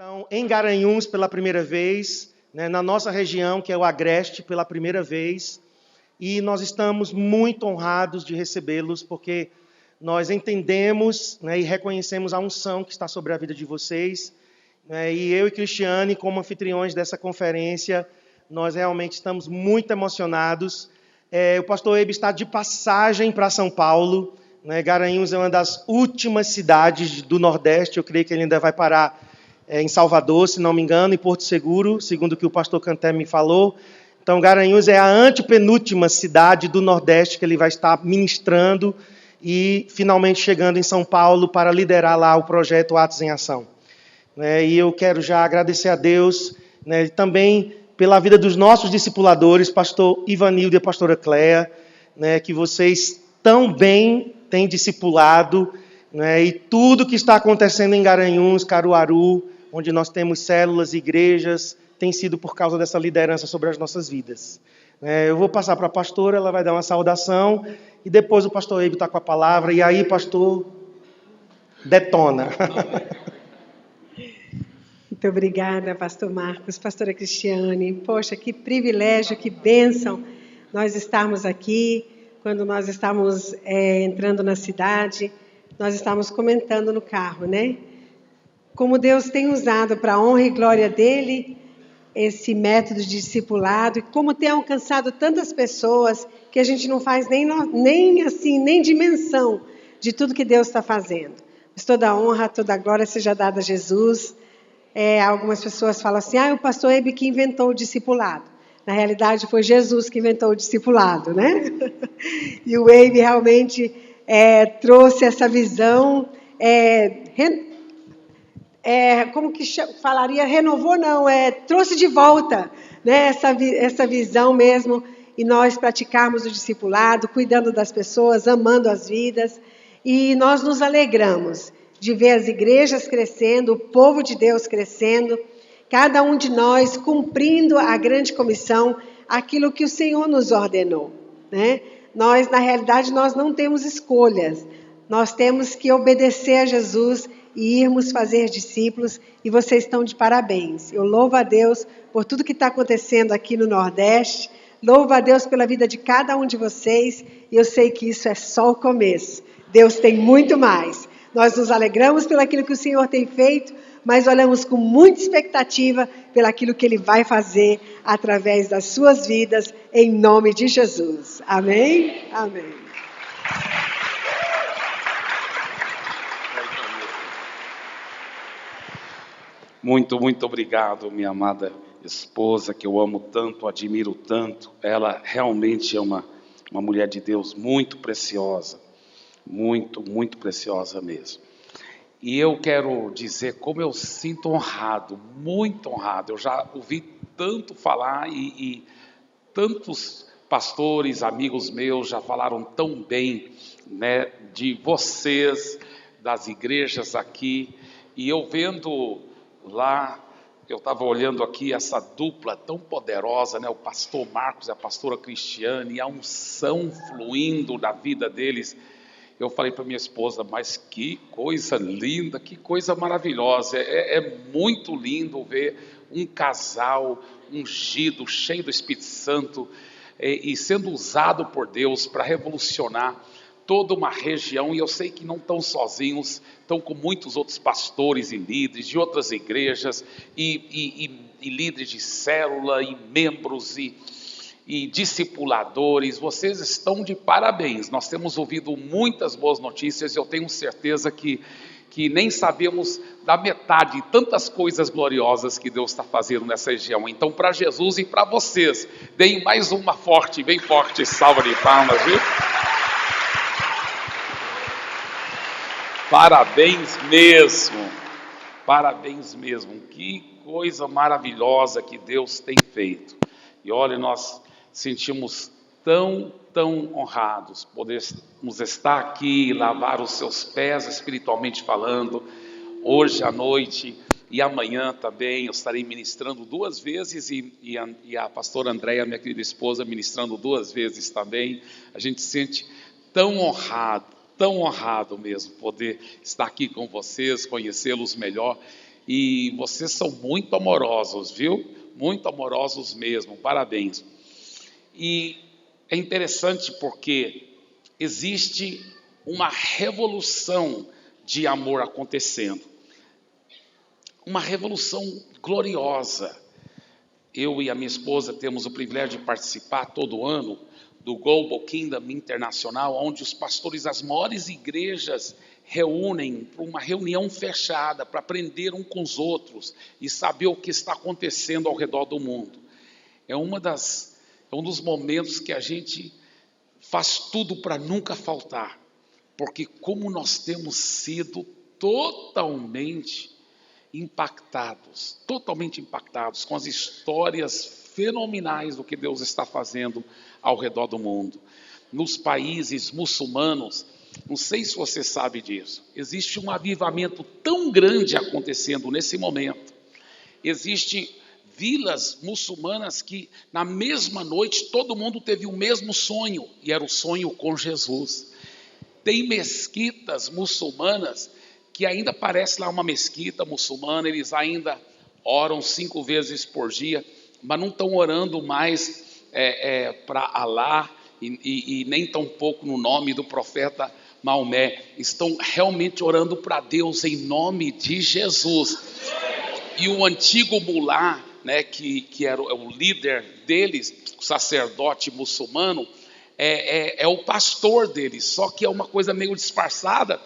Então, em Garanhuns pela primeira vez, né, na nossa região, que é o Agreste, pela primeira vez, e nós estamos muito honrados de recebê-los, porque nós entendemos, né, e reconhecemos a unção que está sobre a vida de vocês, né, e eu e Cristiane, como anfitriões dessa conferência, nós realmente estamos muito emocionados. O pastor Ebe está de passagem para São Paulo, né, Garanhuns é uma das últimas cidades do Nordeste, eu creio que ele ainda vai parar em Salvador, se não me engano, em Porto Seguro, segundo o que o pastor Canté me falou. Então, Garanhuns é a antepenúltima cidade do Nordeste que ele vai estar ministrando e finalmente chegando em São Paulo para liderar lá o projeto Atos em Ação. E eu quero já agradecer a Deus, né, também pela vida dos nossos discipuladores, pastor Ivanildo e a pastora Cléa, né, que vocês tão bem têm discipulado, né, e tudo que está acontecendo em Garanhuns, Caruaru, onde nós temos células, igrejas, tem sido por causa dessa liderança sobre as nossas vidas. Eu vou passar para a pastora, ela vai dar uma saudação, e depois o pastor Eibe está com a palavra, e aí, pastor, detona. Muito obrigada, pastor Marcos, pastora Cristiane. Poxa, que privilégio, que bênção nós estarmos aqui. Quando nós estávamos entrando na cidade, nós estávamos comentando no carro, né? Como Deus tem usado para a honra e glória dele esse método de discipulado e como tem alcançado tantas pessoas que a gente não faz nem dimensão de tudo que Deus está fazendo. Mas toda a honra, toda a glória seja dada a Jesus. Algumas pessoas falam assim, o pastor Ebe que inventou o discipulado. Na realidade, foi Jesus que inventou o discipulado, né? E o Ebe realmente trouxe essa visão, como que falaria, renovou não, trouxe de volta, né, essa visão mesmo, e nós praticarmos o discipulado, cuidando das pessoas, amando as vidas, e nós nos alegramos de ver as igrejas crescendo, o povo de Deus crescendo, cada um de nós cumprindo a grande comissão, aquilo que o Senhor nos ordenou, né? Nós, na realidade, nós não temos escolhas, nós temos que obedecer a Jesus e irmos fazer discípulos, e vocês estão de parabéns. Eu louvo a Deus por tudo que está acontecendo aqui no Nordeste, louvo a Deus pela vida de cada um de vocês, e eu sei que isso é só o começo. Deus tem muito mais. Nós nos alegramos pelo aquilo que o Senhor tem feito, mas olhamos com muita expectativa pelo aquilo que Ele vai fazer através das suas vidas, em nome de Jesus. Amém? Amém. Muito, muito obrigado, minha amada esposa, que eu amo tanto, admiro tanto. Ela realmente é uma mulher de Deus muito preciosa, muito, muito preciosa mesmo. E eu quero dizer como eu sinto honrado, muito honrado. Eu já ouvi tanto falar e tantos pastores, amigos meus já falaram tão bem, né, de vocês, das igrejas aqui, e eu vendo lá, eu estava olhando aqui essa dupla tão poderosa, né? O pastor Marcos e a pastora Cristiane, e a unção fluindo da vida deles. Eu falei para minha esposa, mas que coisa linda, que coisa maravilhosa. É muito lindo ver um casal ungido, cheio do Espírito Santo, e sendo usado por Deus para revolucionar toda uma região, e eu sei que não estão sozinhos, estão com muitos outros pastores e líderes de outras igrejas, e líderes de célula, e membros, e discipuladores. Vocês estão de parabéns. Nós temos ouvido muitas boas notícias, e eu tenho certeza que nem sabemos da metade de tantas coisas gloriosas que Deus está fazendo nessa região. Então, para Jesus e para vocês, deem mais uma forte, bem forte salva de palmas, viu? Parabéns mesmo, que coisa maravilhosa que Deus tem feito. E olha, nós sentimos tão honrados, podermos estar aqui e lavar os seus pés espiritualmente falando, hoje à noite e amanhã também. Eu estarei ministrando 2 vezes e a pastora Andréia, minha querida esposa, ministrando 2 vezes também. A gente se sente tão honrado mesmo, poder estar aqui com vocês, conhecê-los melhor. E vocês são muito amorosos, viu? Muito amorosos mesmo, parabéns. E é interessante porque existe uma revolução de amor acontecendo. Uma revolução gloriosa. Eu e a minha esposa temos o privilégio de participar todo ano do Global Kingdom Internacional, onde os pastores das maiores igrejas reúnem para uma reunião fechada, para aprender um com os outros e saber o que está acontecendo ao redor do mundo. É um dos momentos que a gente faz tudo para nunca faltar, porque como nós temos sido totalmente impactados com as histórias fenomenais do que Deus está fazendo ao redor do mundo. Nos países muçulmanos, não sei se você sabe disso, existe um avivamento tão grande acontecendo nesse momento. Existem vilas muçulmanas que na mesma noite todo mundo teve o mesmo sonho, e era o sonho com Jesus. Tem mesquitas muçulmanas que ainda parece lá uma mesquita muçulmana, eles ainda oram 5 vezes por dia, mas não estão orando mais para Alá e nem tão pouco no nome do profeta Maomé, estão realmente orando para Deus em nome de Jesus. E o antigo mulá, né, que era o líder deles, o sacerdote muçulmano, é o pastor deles, só que é uma coisa meio disfarçada.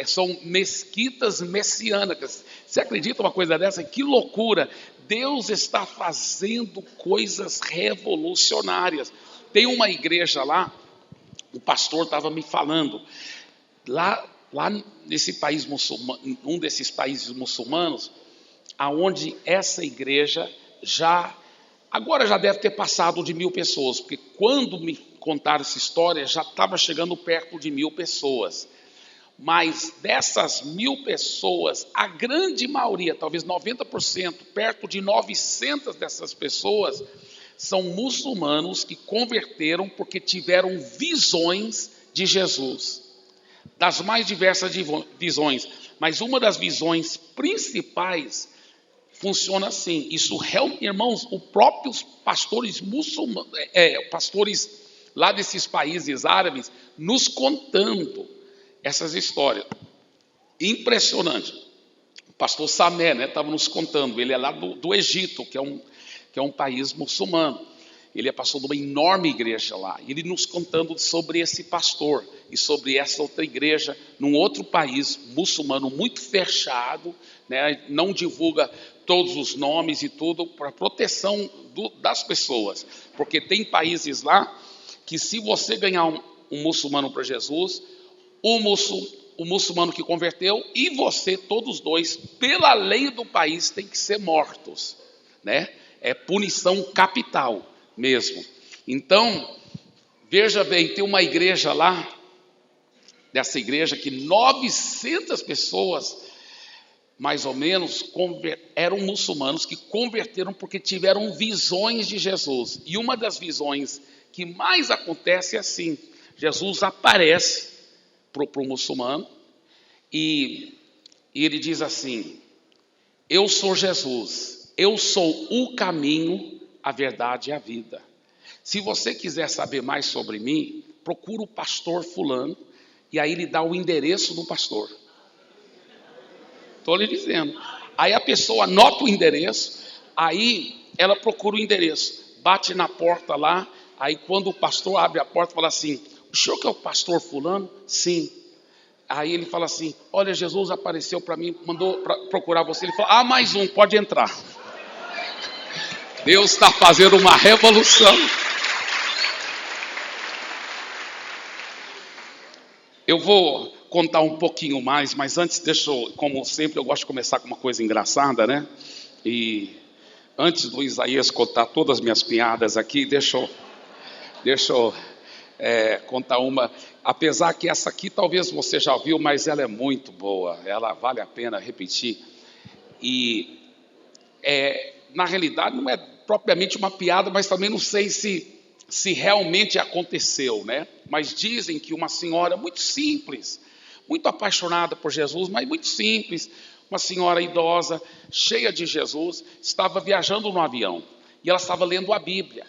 São mesquitas messiânicas. Você acredita uma coisa dessa? Que loucura! Deus está fazendo coisas revolucionárias. Tem uma igreja lá, o pastor estava me falando, lá nesse país muçulmano, um desses países muçulmanos, aonde essa igreja agora já deve ter passado de 1000 pessoas, porque quando me contaram essa história já estava chegando perto de 1000 pessoas. Mas dessas 1000 pessoas, a grande maioria, talvez 90%, perto de 900 dessas pessoas, são muçulmanos que converteram porque tiveram visões de Jesus. Das mais diversas visões. Mas uma das visões principais funciona assim. Isso, irmãos, os próprios pastores muçulmanos, pastores lá desses países árabes, nos contando essas histórias. Impressionante. O pastor Samé, né, estava nos contando, ele é lá do Egito, que é um país muçulmano. Ele é pastor de uma enorme igreja lá. E ele nos contando sobre esse pastor e sobre essa outra igreja, num outro país muçulmano muito fechado, né, não divulga todos os nomes e tudo, para proteção das pessoas. Porque tem países lá que se você ganhar um muçulmano para Jesus, o muçulmano que converteu e você, todos dois, pela lei do país, tem que ser mortos, né? É punição capital mesmo. Então, veja bem, tem uma igreja lá, dessa igreja que 900 pessoas, mais ou menos, eram muçulmanos que converteram porque tiveram visões de Jesus. E uma das visões que mais acontece é assim: Jesus aparece para o muçulmano e ele diz assim: eu sou Jesus, eu sou o caminho, a verdade e a vida. Se você quiser saber mais sobre mim, procura o pastor fulano, e aí ele dá o endereço do pastor. Estou lhe dizendo. Aí a pessoa anota o endereço, aí ela procura o endereço, bate na porta lá, aí quando o pastor abre a porta, fala assim: o senhor que é o pastor fulano? Sim. Aí ele fala assim: olha, Jesus apareceu para mim, mandou procurar você. Ele fala: mais um, pode entrar. Deus está fazendo uma revolução. Eu vou contar um pouquinho mais, mas antes como sempre, eu gosto de começar com uma coisa engraçada, né? E antes do Isaías contar todas as minhas piadas aqui, deixa eu contar uma, apesar que essa aqui talvez você já viu, mas ela é muito boa, ela vale a pena repetir. E na realidade não é propriamente uma piada, mas também não sei se realmente aconteceu, né? Mas dizem que uma senhora muito simples, muito apaixonada por Jesus, mas muito simples, uma senhora idosa, cheia de Jesus, estava viajando no avião. E ela estava lendo a Bíblia.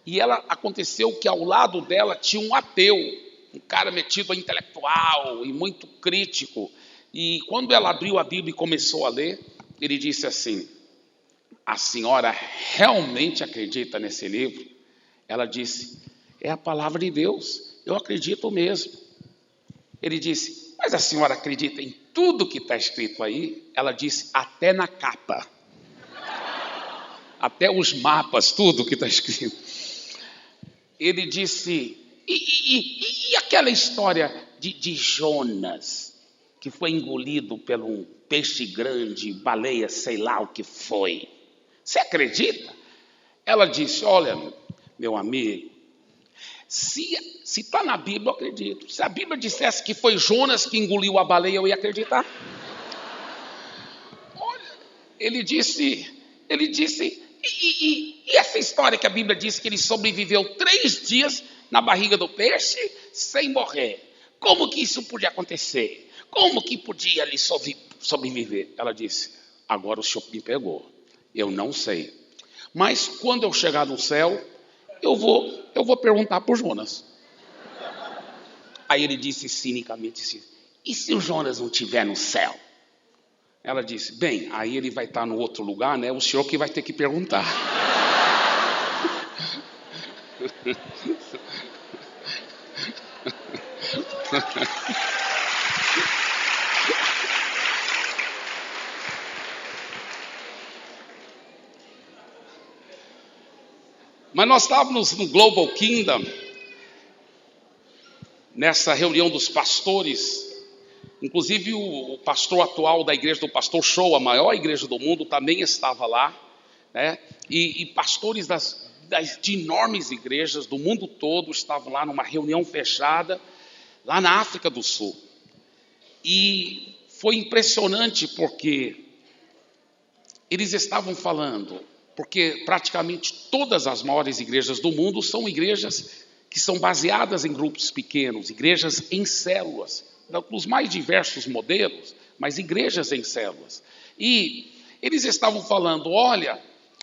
E aconteceu que ao lado dela tinha um ateu, um cara metido a intelectual e muito crítico. E quando ela abriu a Bíblia e começou a ler, ele disse assim: a senhora realmente acredita nesse livro? Ela disse: é a palavra de Deus, eu acredito mesmo. Ele disse: mas a senhora acredita em tudo que está escrito aí? Ela disse: até na capa, até os mapas, tudo que está escrito. Ele disse: e aquela história de Jonas, que foi engolido por um peixe grande, baleia, sei lá o que foi? Você acredita? Ela disse: olha, meu amigo, se está na Bíblia, eu acredito. Se a Bíblia dissesse que foi Jonas que engoliu a baleia, eu ia acreditar. Olha, ele disse, e essa história que a Bíblia diz que ele sobreviveu 3 dias na barriga do peixe sem morrer? Como que isso podia acontecer? Como que podia ele sobreviver? Ela disse: agora o senhor me pegou. Eu não sei. Mas quando eu chegar no céu, eu vou perguntar por Jonas. Aí ele disse cinicamente assim: e se o Jonas não estiver no céu? Ela disse: bem, aí ele vai estar no outro lugar, né? O senhor que vai ter que perguntar. Mas nós estávamos no Global Kingdom, nessa reunião dos pastores. Inclusive o pastor atual da igreja do Pastor Show, a maior igreja do mundo, também estava lá, né? E pastores de enormes igrejas do mundo todo estavam lá numa reunião fechada, lá na África do Sul. E foi impressionante porque eles estavam falando, porque praticamente todas as maiores igrejas do mundo são igrejas que são baseadas em grupos pequenos, igrejas em células, dos mais diversos modelos, mas igrejas em células. E eles estavam falando, olha,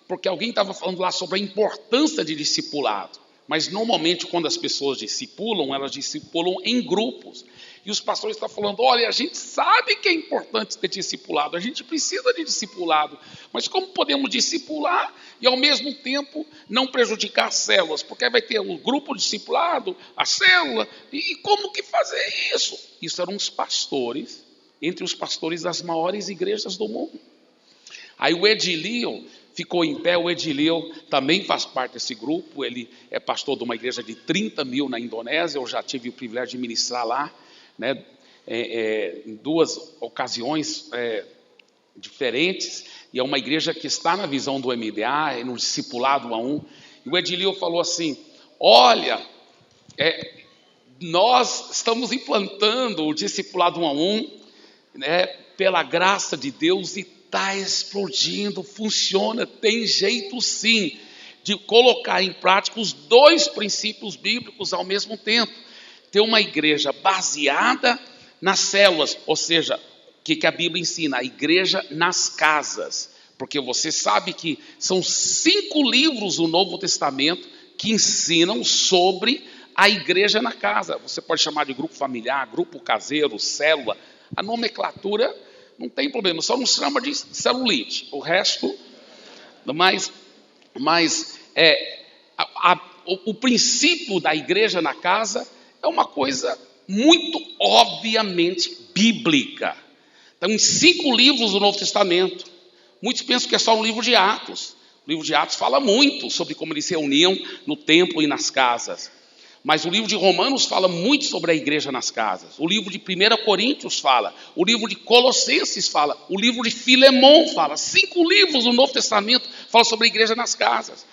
porque alguém estava falando lá sobre a importância de discipulado, mas normalmente quando as pessoas discipulam, elas discipulam em grupos. E os pastores estão falando, olha, a gente sabe que é importante ter discipulado, a gente precisa de discipulado, mas como podemos discipular e ao mesmo tempo não prejudicar as células? Porque vai ter o grupo discipulado, a célula, e como que fazer isso? Isso eram os pastores, entre os pastores das maiores igrejas do mundo. Aí o Edilio ficou em pé. O Edilio também faz parte desse grupo, ele é pastor de uma igreja de 30 mil na Indonésia, eu já tive o privilégio de ministrar lá, né, em 2 ocasiões diferentes, e é uma igreja que está na visão do MDA, no discipulado 1 a 1, e o Edilio falou assim, olha, nós estamos implantando o discipulado 1 a 1, né, pela graça de Deus, e está explodindo, funciona, tem jeito sim, de colocar em prática os 2 princípios bíblicos ao mesmo tempo. Ter uma igreja baseada nas células, ou seja, o que a Bíblia ensina? A igreja nas casas, porque você sabe que são 5 livros do Novo Testamento que ensinam sobre a igreja na casa. Você pode chamar de grupo familiar, grupo caseiro, célula, a nomenclatura não tem problema, só não se chama de celulite, o resto, o princípio da igreja na casa é uma coisa muito obviamente bíblica. Então, em 5 livros do Novo Testamento, muitos pensam que é só um livro de Atos. O livro de Atos fala muito sobre como eles se reuniam no templo e nas casas. Mas o livro de Romanos fala muito sobre a igreja nas casas. O livro de 1 Coríntios fala. O livro de Colossenses fala. O livro de Filemão fala. 5 livros do Novo Testamento falam sobre a igreja nas casas.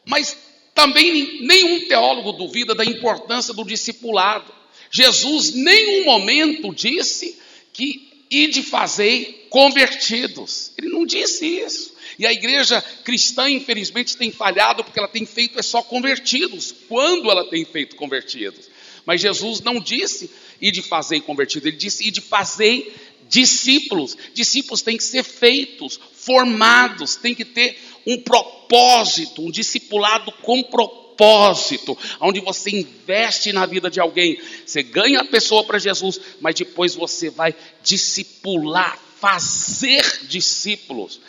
Mas também nenhum teólogo duvida da importância do discipulado. Jesus em nenhum momento disse que ide fazei convertidos. Ele não disse isso. E a igreja cristã, infelizmente, tem falhado porque ela tem feito só convertidos, quando ela tem feito convertidos. Mas Jesus não disse ide fazei convertidos, ele disse ide fazei Discípulos têm que ser feitos, formados, tem que ter um propósito, um discipulado com propósito, onde você investe na vida de alguém, você ganha a pessoa para Jesus, mas depois você vai discipular, fazer discípulos.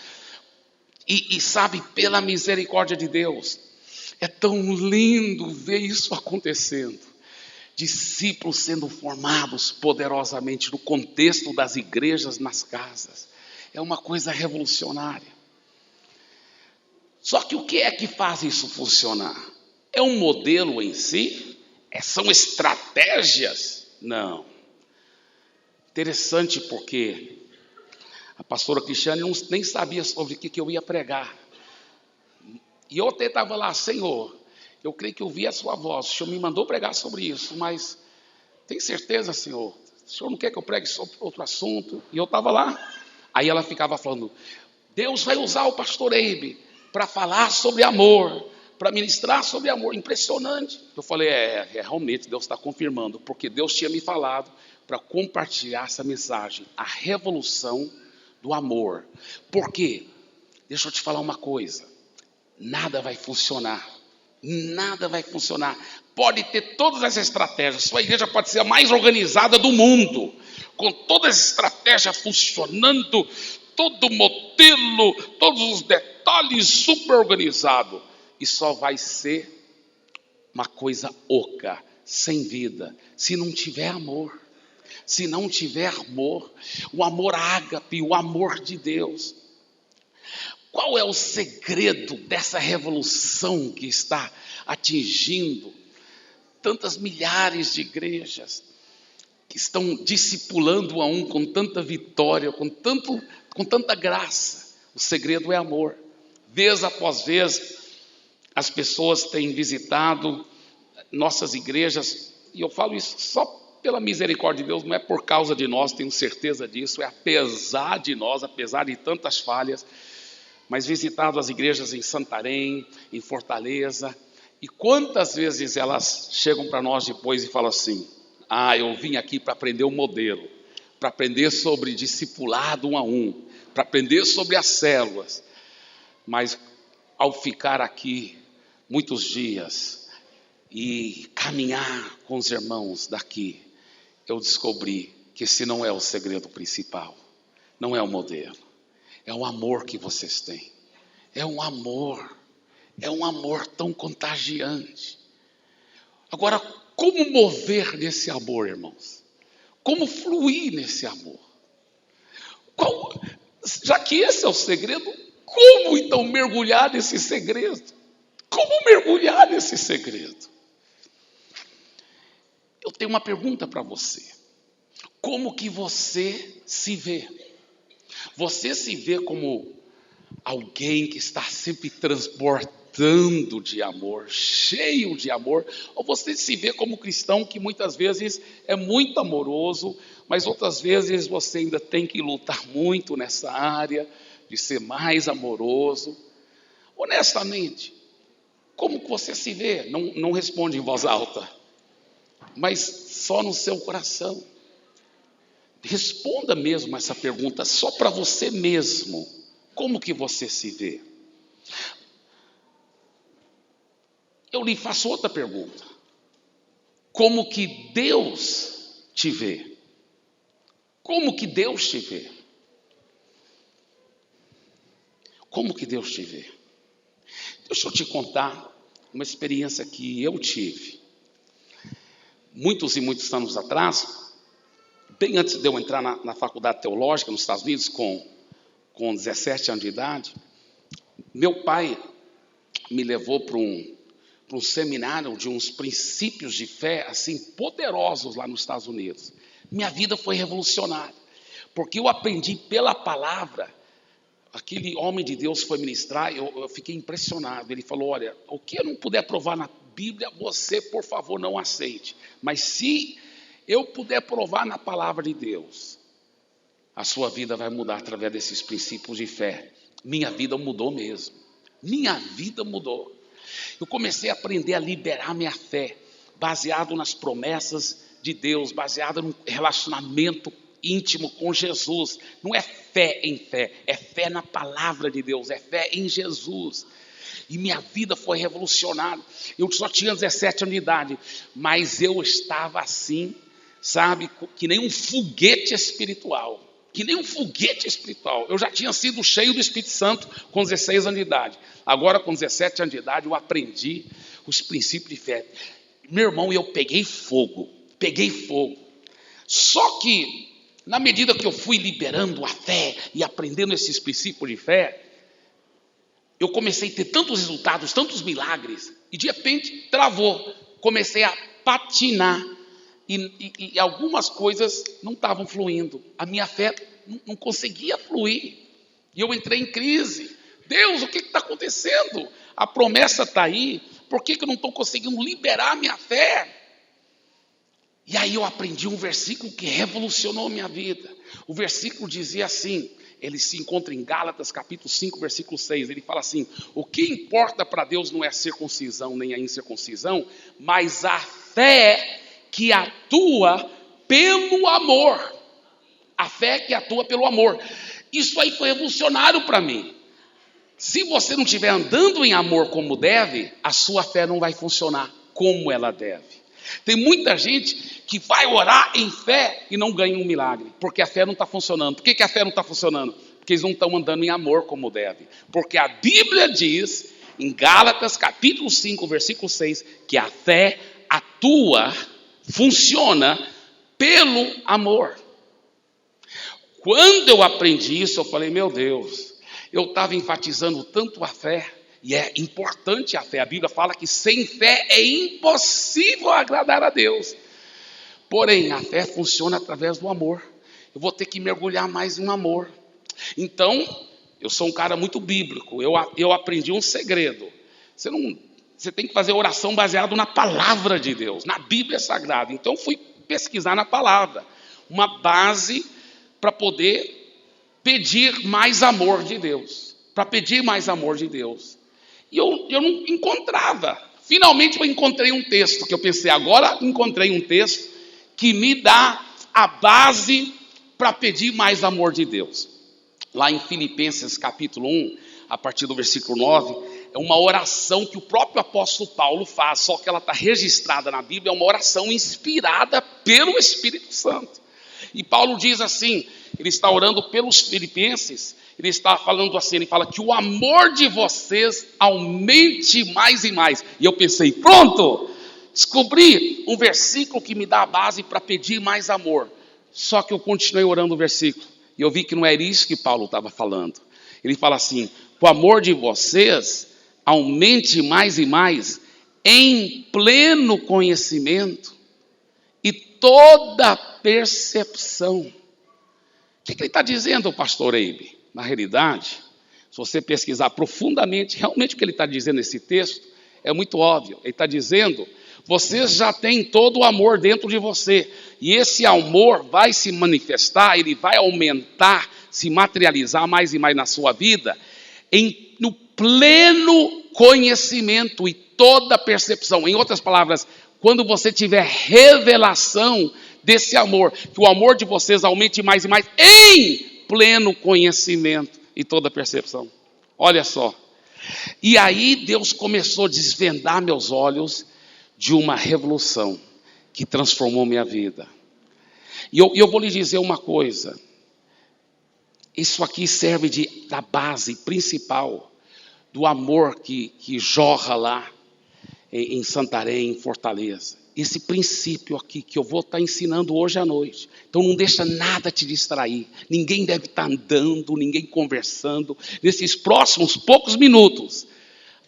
E sabe, pela misericórdia de Deus, é tão lindo ver isso acontecendo. Discípulos sendo formados poderosamente no contexto das igrejas, nas casas. É uma coisa revolucionária. Só que o que é que faz isso funcionar? É um modelo em si? São estratégias? Não. Interessante porque a pastora Cristiane nem sabia sobre o que eu ia pregar. E eu até estava lá, Senhor, eu creio que eu ouvi a sua voz, o Senhor me mandou pregar sobre isso, mas tem certeza, Senhor? O Senhor não quer que eu pregue sobre outro assunto? E eu estava lá. Aí ela ficava falando, Deus vai usar o pastor Eibe para falar sobre amor, para ministrar sobre amor. Impressionante. Eu falei, realmente Deus está confirmando, porque Deus tinha me falado para compartilhar essa mensagem, a revolução do amor. Por quê? Deixa eu te falar uma coisa, nada vai funcionar. Nada vai funcionar. Pode ter todas as estratégias. Sua igreja pode ser a mais organizada do mundo, com todas as estratégias funcionando, todo o modelo, todos os detalhes super organizado. E só vai ser uma coisa oca, sem vida, se não tiver amor. Se não tiver amor, o amor ágape, o amor de Deus. Qual é o segredo dessa revolução que está atingindo tantas milhares de igrejas, que estão discipulando a um com tanta vitória, com tanta graça? O segredo é amor. Vez após vez, as pessoas têm visitado nossas igrejas, e eu falo isso só pela misericórdia de Deus, não é por causa de nós, tenho certeza disso, é apesar de nós, apesar de tantas falhas, mas visitado as igrejas em Santarém, em Fortaleza, e quantas vezes elas chegam para nós depois e falam assim, eu vim aqui para aprender o modelo, para aprender sobre discipulado 1 a 1, para aprender sobre as células, mas ao ficar aqui muitos dias e caminhar com os irmãos daqui, eu descobri que esse não é o segredo principal, não é o modelo. É o amor que vocês têm. É um amor tão contagiante. Agora, como mover nesse amor, irmãos? Como fluir nesse amor? Já que esse é o segredo, como então mergulhar nesse segredo? Como mergulhar nesse segredo? Eu tenho uma pergunta para você. Como que você se vê? Você se vê como alguém que está sempre transbordando de amor, cheio de amor? Ou você se vê como cristão que muitas vezes é muito amoroso, mas outras vezes você ainda tem que lutar muito nessa área de ser mais amoroso? Honestamente, como que você se vê? Não responde em voz alta, mas só no seu coração. Responda mesmo essa pergunta só para você mesmo. Como que você se vê? Eu lhe faço outra pergunta. Como que Deus te vê? Como que Deus te vê? Como que Deus te vê? Deixa eu te contar uma experiência que eu tive. Muitos e muitos anos atrás, bem antes de eu entrar na faculdade teológica nos Estados Unidos, com 17 anos de idade, meu pai me levou para um seminário de uns princípios de fé assim poderosos lá nos Estados Unidos. Minha vida foi revolucionária, porque eu aprendi pela palavra. Aquele homem de Deus foi ministrar, eu fiquei impressionado. Ele falou, olha, o que eu não puder provar na Bíblia, você, por favor, não aceite. Mas se eu puder provar na palavra de Deus, a sua vida vai mudar através desses princípios de fé. Minha vida mudou mesmo. Minha vida mudou. Eu comecei a aprender a liberar minha fé, baseado nas promessas de Deus, baseado no relacionamento íntimo com Jesus. Não é fé em fé, é fé na palavra de Deus, é fé em Jesus. E minha vida foi revolucionada. Eu só tinha 17 anos de idade, mas eu estava assim, sabe, que nem um foguete espiritual. Que nem um foguete espiritual. Eu já tinha sido cheio do Espírito Santo com 16 anos de idade. Agora, com 17 anos de idade, eu aprendi os princípios de fé. Meu irmão, eu peguei fogo. Só que, na medida que eu fui liberando a fé e aprendendo esses princípios de fé, eu comecei a ter tantos resultados, tantos milagres, e de repente travou. Comecei a patinar. E algumas coisas não estavam fluindo. A minha fé não conseguia fluir. E eu entrei em crise. Deus, o que está acontecendo? A promessa está aí. Por que eu não estou conseguindo liberar a minha fé? E aí eu aprendi um versículo que revolucionou a minha vida. O versículo dizia assim, ele se encontra em Gálatas capítulo 5, versículo 6. Ele fala assim: o que importa para Deus não é a circuncisão nem a incircuncisão, mas a fé que atua pelo amor. A fé que atua pelo amor. Isso aí foi revolucionário para mim. Se você não estiver andando em amor como deve, a sua fé não vai funcionar como ela deve. Tem muita gente que vai orar em fé e não ganha um milagre, porque a fé não está funcionando. Por que a fé não está funcionando? Porque eles não estão andando em amor como deve. Porque a Bíblia diz, em Gálatas capítulo 5, versículo 6, que a fé atua, funciona pelo amor. Quando eu aprendi isso, eu falei, meu Deus, eu estava enfatizando tanto a fé, e é importante a fé. A Bíblia fala que sem fé é impossível agradar a Deus. Porém, a fé funciona através do amor. Eu vou ter que mergulhar mais no amor. Então, eu sou um cara muito bíblico. Eu aprendi um segredo. Você tem que fazer oração baseado na palavra de Deus, na Bíblia Sagrada. Então, fui pesquisar na palavra. Uma base para poder pedir mais amor de Deus. Para pedir mais amor de Deus. E eu não encontrava. Finalmente eu encontrei um texto, que eu pensei, agora encontrei um texto que me dá a base para pedir mais amor de Deus. Lá em Filipenses capítulo 1, a partir do versículo 9, é uma oração que o próprio apóstolo Paulo faz, só que ela está registrada na Bíblia, é uma oração inspirada pelo Espírito Santo. E Paulo diz assim, ele está orando pelos filipenses, ele está falando assim, ele fala que o amor de vocês aumente mais e mais. E eu pensei, pronto, descobri um versículo que me dá a base para pedir mais amor. Só que eu continuei orando o versículo, e eu vi que não era isso que Paulo estava falando. Ele fala assim, o amor de vocês aumente mais e mais em pleno conhecimento e toda percepção. O que ele está dizendo, pastor Eibe? Na realidade, se você pesquisar profundamente, realmente o que ele está dizendo nesse texto é muito óbvio. Ele está dizendo, vocês já têm todo o amor dentro de você, e esse amor vai se manifestar, ele vai aumentar, se materializar mais e mais na sua vida, no pleno conhecimento e toda percepção. Em outras palavras, quando você tiver revelação desse amor, que o amor de vocês aumente mais e mais em pleno conhecimento e toda percepção. Olha só. E aí Deus começou a desvendar meus olhos de uma revolução que transformou minha vida. E eu vou lhe dizer uma coisa. Isso aqui serve da base principal do amor que jorra lá em Santarém, em Fortaleza. Esse princípio aqui que eu vou estar ensinando hoje à noite. Então não deixa nada te distrair. Ninguém deve estar andando, ninguém conversando. Nesses próximos poucos minutos,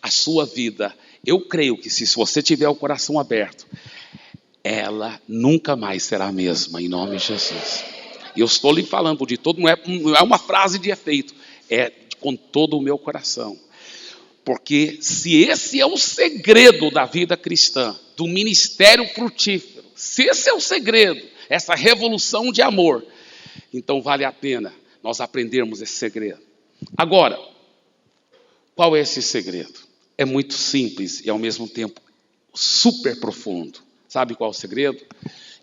a sua vida, eu creio que se você tiver o coração aberto, ela nunca mais será a mesma, em nome de Jesus. Eu estou lhe falando de todo, não é uma frase de efeito, é com todo o meu coração. Porque se esse é o segredo da vida cristã, do ministério frutífero, se esse é o segredo, essa revolução de amor, então vale a pena nós aprendermos esse segredo. Agora, qual é esse segredo? É muito simples e ao mesmo tempo super profundo. Sabe qual é o segredo?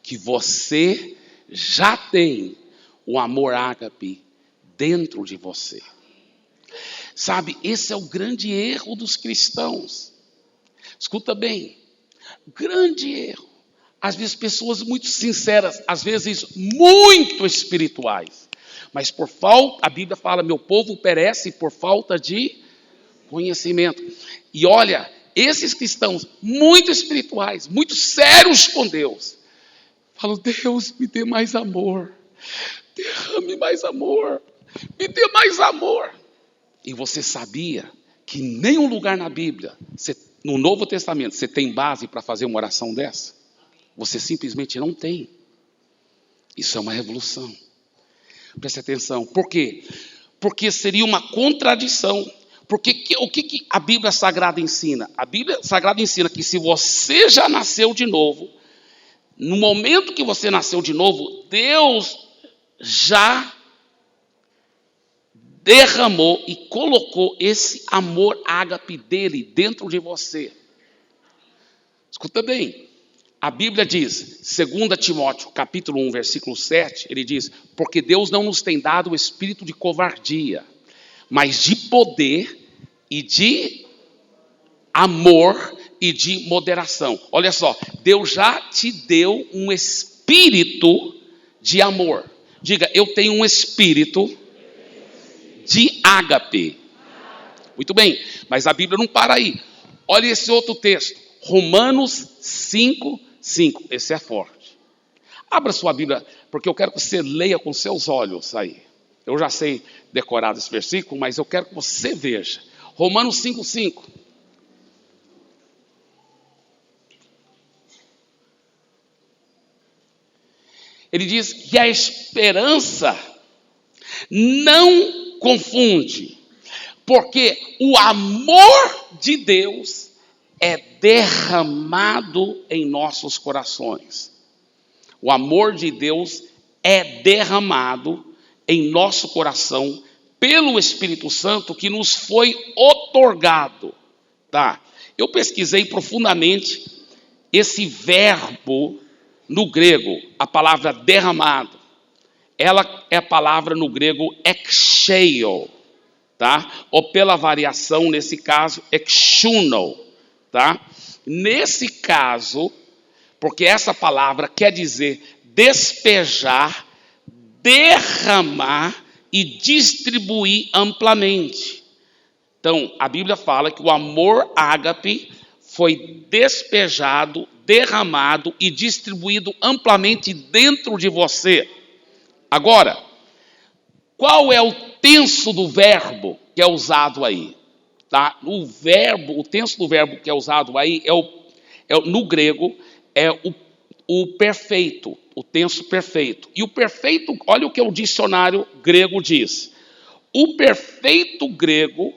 Que você já tem o amor ágape dentro de você. Sabe, esse é o grande erro dos cristãos. Escuta bem, grande erro. Às vezes pessoas muito sinceras, às vezes muito espirituais. Mas por falta, a Bíblia fala, meu povo perece por falta de conhecimento. E olha, esses cristãos muito espirituais, muito sérios com Deus, falam, Deus, me dê mais amor. Derrame mais amor. Me dê mais amor. E você sabia que em nenhum lugar na Bíblia, no Novo Testamento, você tem base para fazer uma oração dessa? Você simplesmente não tem. Isso é uma revolução. Preste atenção. Por quê? Porque seria uma contradição. Porque o que a Bíblia Sagrada ensina? A Bíblia Sagrada ensina que se você já nasceu de novo, no momento que você nasceu de novo, Deus já derramou e colocou esse amor ágape dele dentro de você. Escuta bem, a Bíblia diz, 2 Timóteo, capítulo 1, versículo 7, ele diz, porque Deus não nos tem dado o espírito de covardia, mas de poder e de amor e de moderação. Olha só, Deus já te deu um espírito de amor. Diga, eu tenho um espírito de ágape. Muito bem, mas a Bíblia não para aí. Olha esse outro texto, Romanos 5, 5. Esse é forte. Abra sua Bíblia, porque eu quero que você leia com seus olhos aí. Eu já sei decorar esse versículo, mas eu quero que você veja. Romanos 5, 5. Ele diz que a esperança não confunde, porque o amor de Deus é derramado em nossos corações. O amor de Deus é derramado em nosso coração pelo Espírito Santo que nos foi outorgado. Tá? Eu pesquisei profundamente esse verbo no grego, a palavra derramado. Ela é a palavra no grego exeio, tá? Ou pela variação, nesse caso, exuno, tá? Nesse caso, porque essa palavra quer dizer despejar, derramar e distribuir amplamente. Então, a Bíblia fala que o amor ágape foi despejado, derramado e distribuído amplamente dentro de você. Agora, qual é o tenso do verbo que é usado aí? Tá? O tenso do verbo que é usado aí no grego é o perfeito, o tenso perfeito. E o perfeito, olha o que o dicionário grego diz. O perfeito grego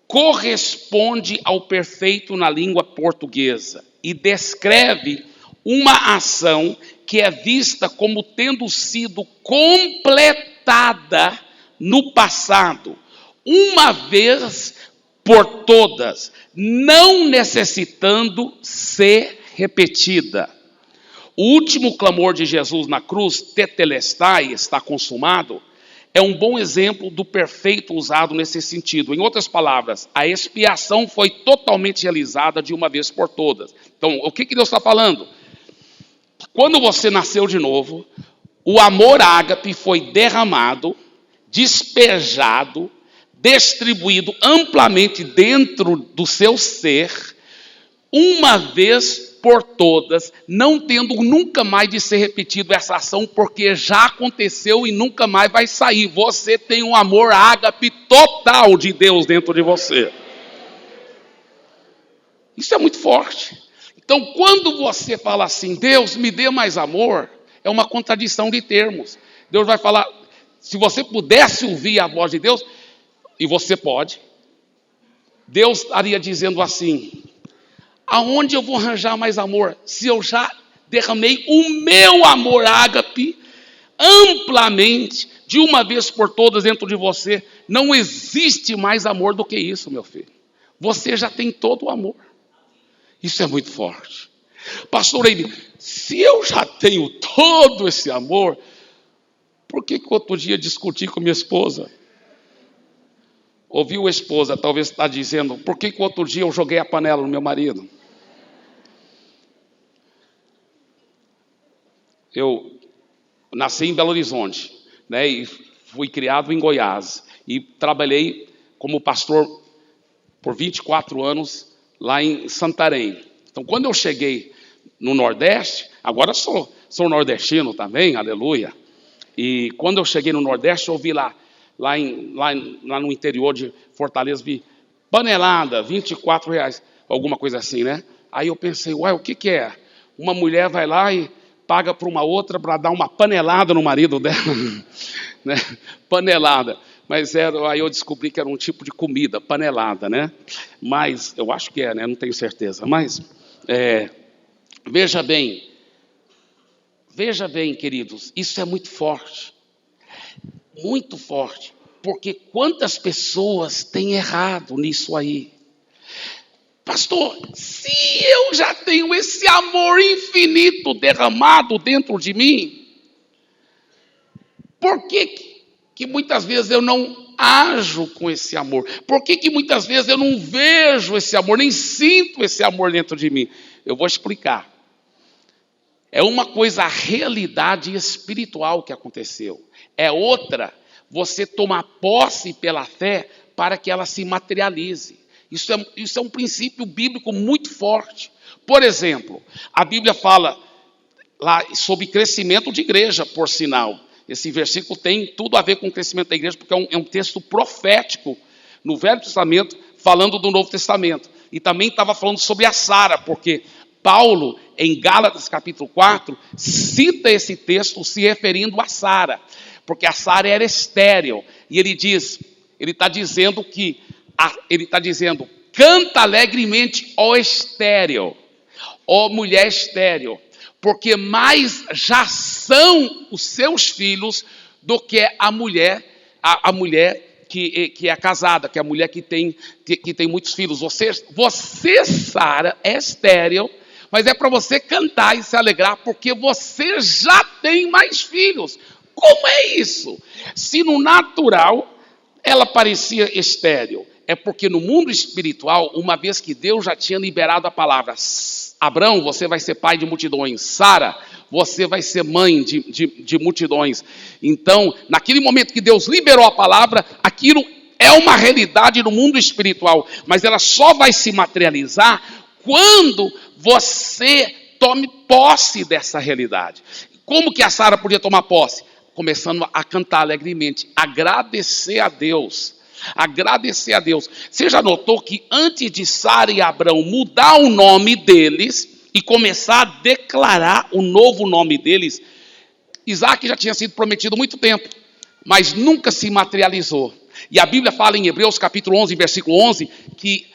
corresponde ao perfeito na língua portuguesa e descreve uma ação que é vista como tendo sido completada no passado, uma vez por todas, não necessitando ser repetida. O último clamor de Jesus na cruz, tetelestai, está consumado, é um bom exemplo do perfeito usado nesse sentido. Em outras palavras, a expiação foi totalmente realizada de uma vez por todas. Então, o que Deus está falando? Quando você nasceu de novo, o amor ágape foi derramado, despejado, distribuído amplamente dentro do seu ser, uma vez por todas, não tendo nunca mais de ser repetido essa ação, porque já aconteceu e nunca mais vai sair. Você tem um amor ágape total de Deus dentro de você. Isso é muito forte. Então, quando você fala assim, Deus, me dê mais amor, é uma contradição de termos. Deus vai falar, se você pudesse ouvir a voz de Deus, e você pode, Deus estaria dizendo assim, aonde eu vou arranjar mais amor? Se eu já derramei o meu amor ágape amplamente, de uma vez por todas dentro de você, não existe mais amor do que isso, meu filho. Você já tem todo o amor. Isso é muito forte. Pastor Eide, se eu já tenho todo esse amor, por que outro dia discuti com minha esposa? Ouviu a esposa, talvez está dizendo, por que outro dia eu joguei a panela no meu marido? Eu nasci em Belo Horizonte, né, e fui criado em Goiás. E trabalhei como pastor por 24 anos lá em Santarém. Então, quando eu cheguei no Nordeste, agora sou nordestino também, aleluia. E quando eu cheguei no Nordeste, eu vi lá no interior de Fortaleza, vi panelada, R$24, alguma coisa assim, né? Aí eu pensei, uai, o que é? Uma mulher vai lá e paga para uma outra para dar uma panelada no marido dela, né? Panelada. Mas aí eu descobri que era um tipo de comida, panelada, né? Mas, eu acho que né? Não tenho certeza. Mas, veja bem, queridos, isso é muito forte. Muito forte. Porque quantas pessoas têm errado nisso aí? Pastor, se eu já tenho esse amor infinito derramado dentro de mim, por que muitas vezes eu não ajo com esse amor? Por que muitas vezes eu não vejo esse amor, nem sinto esse amor dentro de mim? Eu vou explicar. É uma coisa a realidade espiritual que aconteceu. É outra, você tomar posse pela fé para que ela se materialize. Isso é um princípio bíblico muito forte. Por exemplo, a Bíblia fala lá sobre crescimento de igreja, por sinal. Esse versículo tem tudo a ver com o crescimento da igreja, porque é um texto profético no Velho Testamento, falando do Novo Testamento. E também estava falando sobre a Sara, porque Paulo, em Gálatas capítulo 4, cita esse texto se referindo a Sara, porque a Sara era estéril. E ele está dizendo, canta alegremente, ó estéril, ó mulher estéril, porque mais já são os seus filhos do que a mulher que é casada, que é a mulher que tem muitos filhos. Você, Sara, é estéril, mas é para você cantar e se alegrar, porque você já tem mais filhos. Como é isso? Se no natural ela parecia estéril, é porque no mundo espiritual, uma vez que Deus já tinha liberado a palavra, Abrão, você vai ser pai de multidões. Sara, você vai ser mãe de multidões. Então, naquele momento que Deus liberou a palavra, aquilo é uma realidade no mundo espiritual. Mas ela só vai se materializar quando você tome posse dessa realidade. Como que a Sara podia tomar posse? Começando a cantar alegremente, agradecer a Deus. Agradecer a Deus. Você já notou que antes de Sara e Abrão mudar o nome deles e começar a declarar o novo nome deles, Isaac já tinha sido prometido há muito tempo, mas nunca se materializou. E a Bíblia fala em Hebreus capítulo 11, versículo 11, que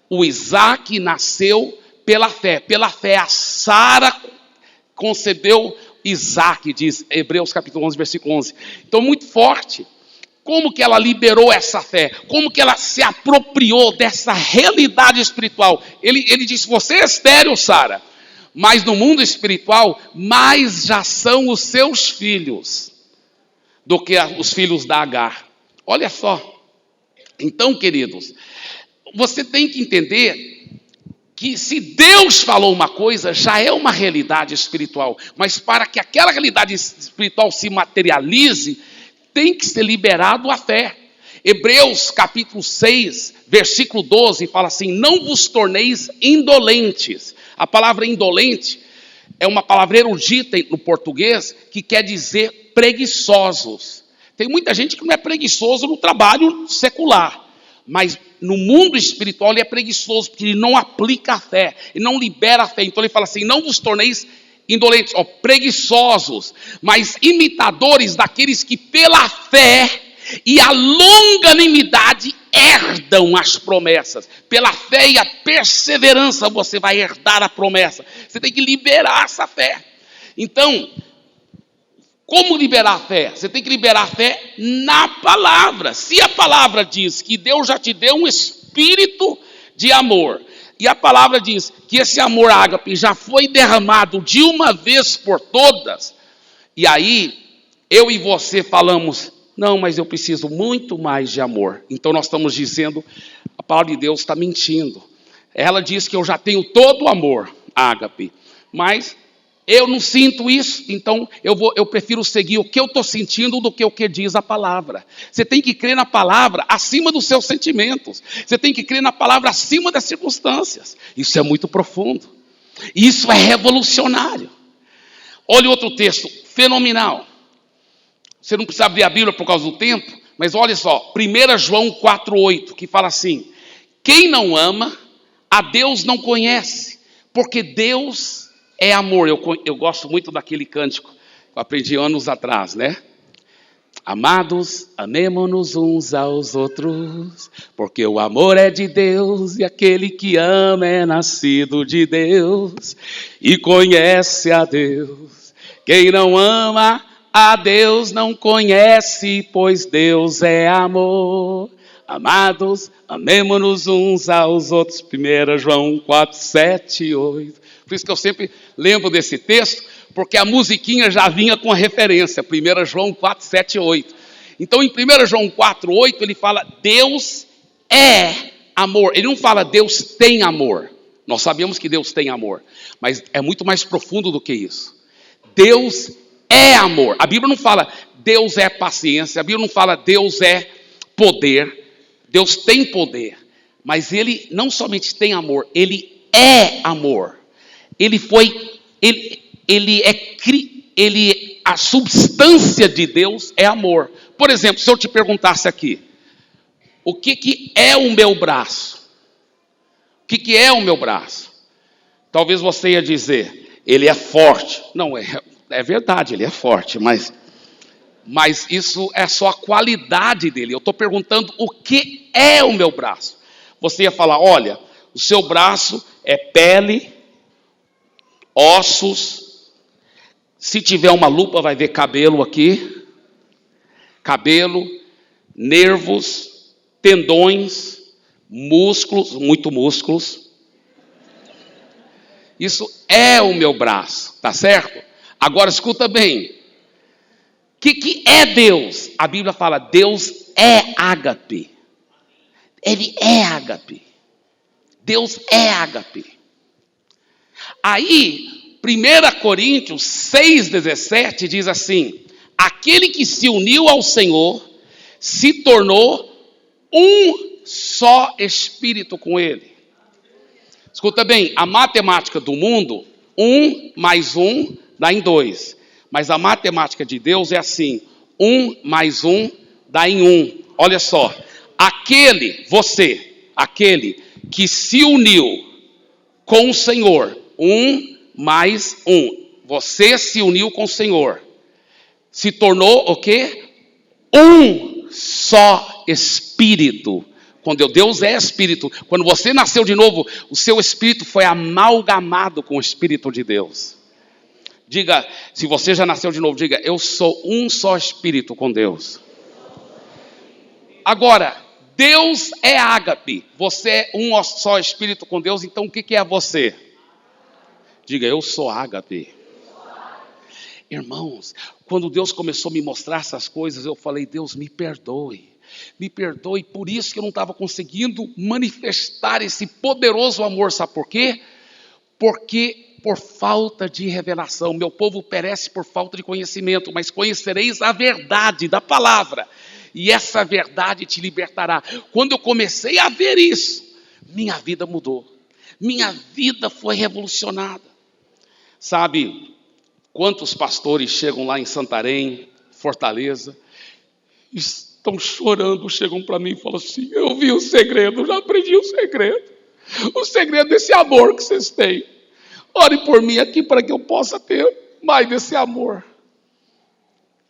o Isaac nasceu pela fé. Pela fé a Sara concebeu Isaac, diz Hebreus capítulo 11, versículo 11. Então muito forte. Como que ela liberou essa fé? Como que ela se apropriou dessa realidade espiritual? Ele disse, você é estéril, Sara, mas no mundo espiritual, mais já são os seus filhos do que os filhos da Agar. Olha só. Então, queridos, você tem que entender que se Deus falou uma coisa, já é uma realidade espiritual. Mas para que aquela realidade espiritual se materialize, tem que ser liberado a fé. Hebreus capítulo 6, versículo 12, fala assim, não vos torneis indolentes. A palavra indolente é uma palavra erudita no português, que quer dizer preguiçosos. Tem muita gente que não é preguiçoso no trabalho secular, mas no mundo espiritual ele é preguiçoso, porque ele não aplica a fé, ele não libera a fé. Então ele fala assim, não vos torneis indolentes, preguiçosos, mas imitadores daqueles que pela fé e a longanimidade herdam as promessas. Pela fé e a perseverança você vai herdar a promessa. Você tem que liberar essa fé. Então, como liberar a fé? Você tem que liberar a fé na palavra. Se a palavra diz que Deus já te deu um espírito de amor, e a palavra diz que esse amor ágape já foi derramado de uma vez por todas, e aí eu e você falamos, não, mas eu preciso muito mais de amor. Então nós estamos dizendo, a palavra de Deus está mentindo. Ela diz que eu já tenho todo o amor, ágape, mas eu não sinto isso, então eu prefiro seguir o que eu estou sentindo do que o que diz a palavra. Você tem que crer na palavra acima dos seus sentimentos. Você tem que crer na palavra acima das circunstâncias. Isso é muito profundo. Isso é revolucionário. Olha outro texto, fenomenal. Você não precisa abrir a Bíblia por causa do tempo, mas olha só, 1 João 4,8, que fala assim, quem não ama, a Deus não conhece, porque Deus é amor. Eu gosto muito daquele cântico que eu aprendi anos atrás, né? Amados, amemo-nos uns aos outros, porque o amor é de Deus e aquele que ama é nascido de Deus e conhece a Deus. Quem não ama a Deus não conhece, pois Deus é amor. Amados, amemo-nos uns aos outros. 1 João 4, 7 e 8. Por isso que eu sempre lembro desse texto, porque a musiquinha já vinha com a referência. 1 João 4, 7 e 8. Então em 1 João 4, 8 ele fala Deus é amor. Ele não fala Deus tem amor. Nós sabemos que Deus tem amor, mas é muito mais profundo do que isso. Deus é amor. A Bíblia não fala Deus é paciência. A Bíblia não fala Deus é poder. Deus tem poder, mas Ele não somente tem amor, Ele é amor. A substância de Deus é amor. Por exemplo, se eu te perguntasse aqui, o que é o meu braço? O que é o meu braço? Talvez você ia dizer, ele é forte. Não, é verdade, ele é forte, mas isso é só a qualidade dele. Eu estou perguntando o que é o meu braço. Você ia falar, olha, o seu braço é pele, ossos. Se tiver uma lupa vai ver cabelo aqui. Cabelo, nervos, tendões, músculos, muito músculos. Isso é o meu braço, tá certo? Agora escuta bem. O que é Deus? A Bíblia fala, Deus é ágape. Ele é ágape. Deus é ágape. Aí, 1 Coríntios 6,17 diz assim, aquele que se uniu ao Senhor se tornou um só espírito com Ele. Escuta bem, a matemática do mundo, 1 mais 1 dá em 2. Mas a matemática de Deus é assim, 1 mais 1 dá em 1. Olha só, aquele que se uniu com o Senhor, 1 mais 1. Você se uniu com o Senhor. Se tornou o quê? Um só espírito. Quando Deus é espírito, quando você nasceu de novo, o seu espírito foi amalgamado com o Espírito de Deus. Diga, se você já nasceu de novo, diga, eu sou um só espírito com Deus. Agora, Deus é ágape. Você é um só espírito com Deus, então o que é você? Diga, eu sou ágape. Irmãos, quando Deus começou a me mostrar essas coisas, eu falei, Deus, me perdoe. Me perdoe, por isso que eu não estava conseguindo manifestar esse poderoso amor. Sabe por quê? Porque por falta de revelação, meu povo perece por falta de conhecimento, mas conhecereis a verdade da palavra, e essa verdade te libertará. Quando eu comecei a ver isso, minha vida mudou, minha vida foi revolucionada. Sabe, quantos pastores chegam lá em Santarém, Fortaleza, estão chorando, chegam para mim e falam assim, eu vi o segredo, já aprendi o segredo desse amor que vocês têm. Ore por mim aqui para que eu possa ter mais desse amor.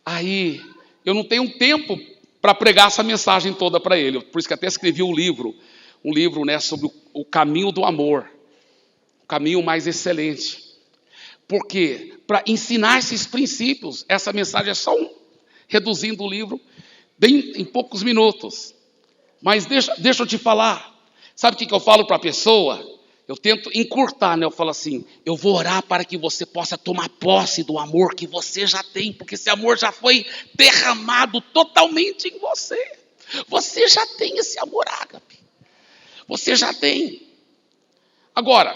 Aí, eu não tenho tempo para pregar essa mensagem toda para ele. Por isso que até escrevi um livro, né, sobre o caminho do amor. O caminho mais excelente. Porque, para ensinar esses princípios, essa mensagem é só reduzindo o livro bem em poucos minutos. Mas deixa eu te falar. Sabe o que eu falo para a pessoa eu tento encurtar, né? Eu falo assim, eu vou orar para que você possa tomar posse do amor que você já tem, porque esse amor já foi derramado totalmente em você. Você já tem esse amor ágape. Você já tem. Agora,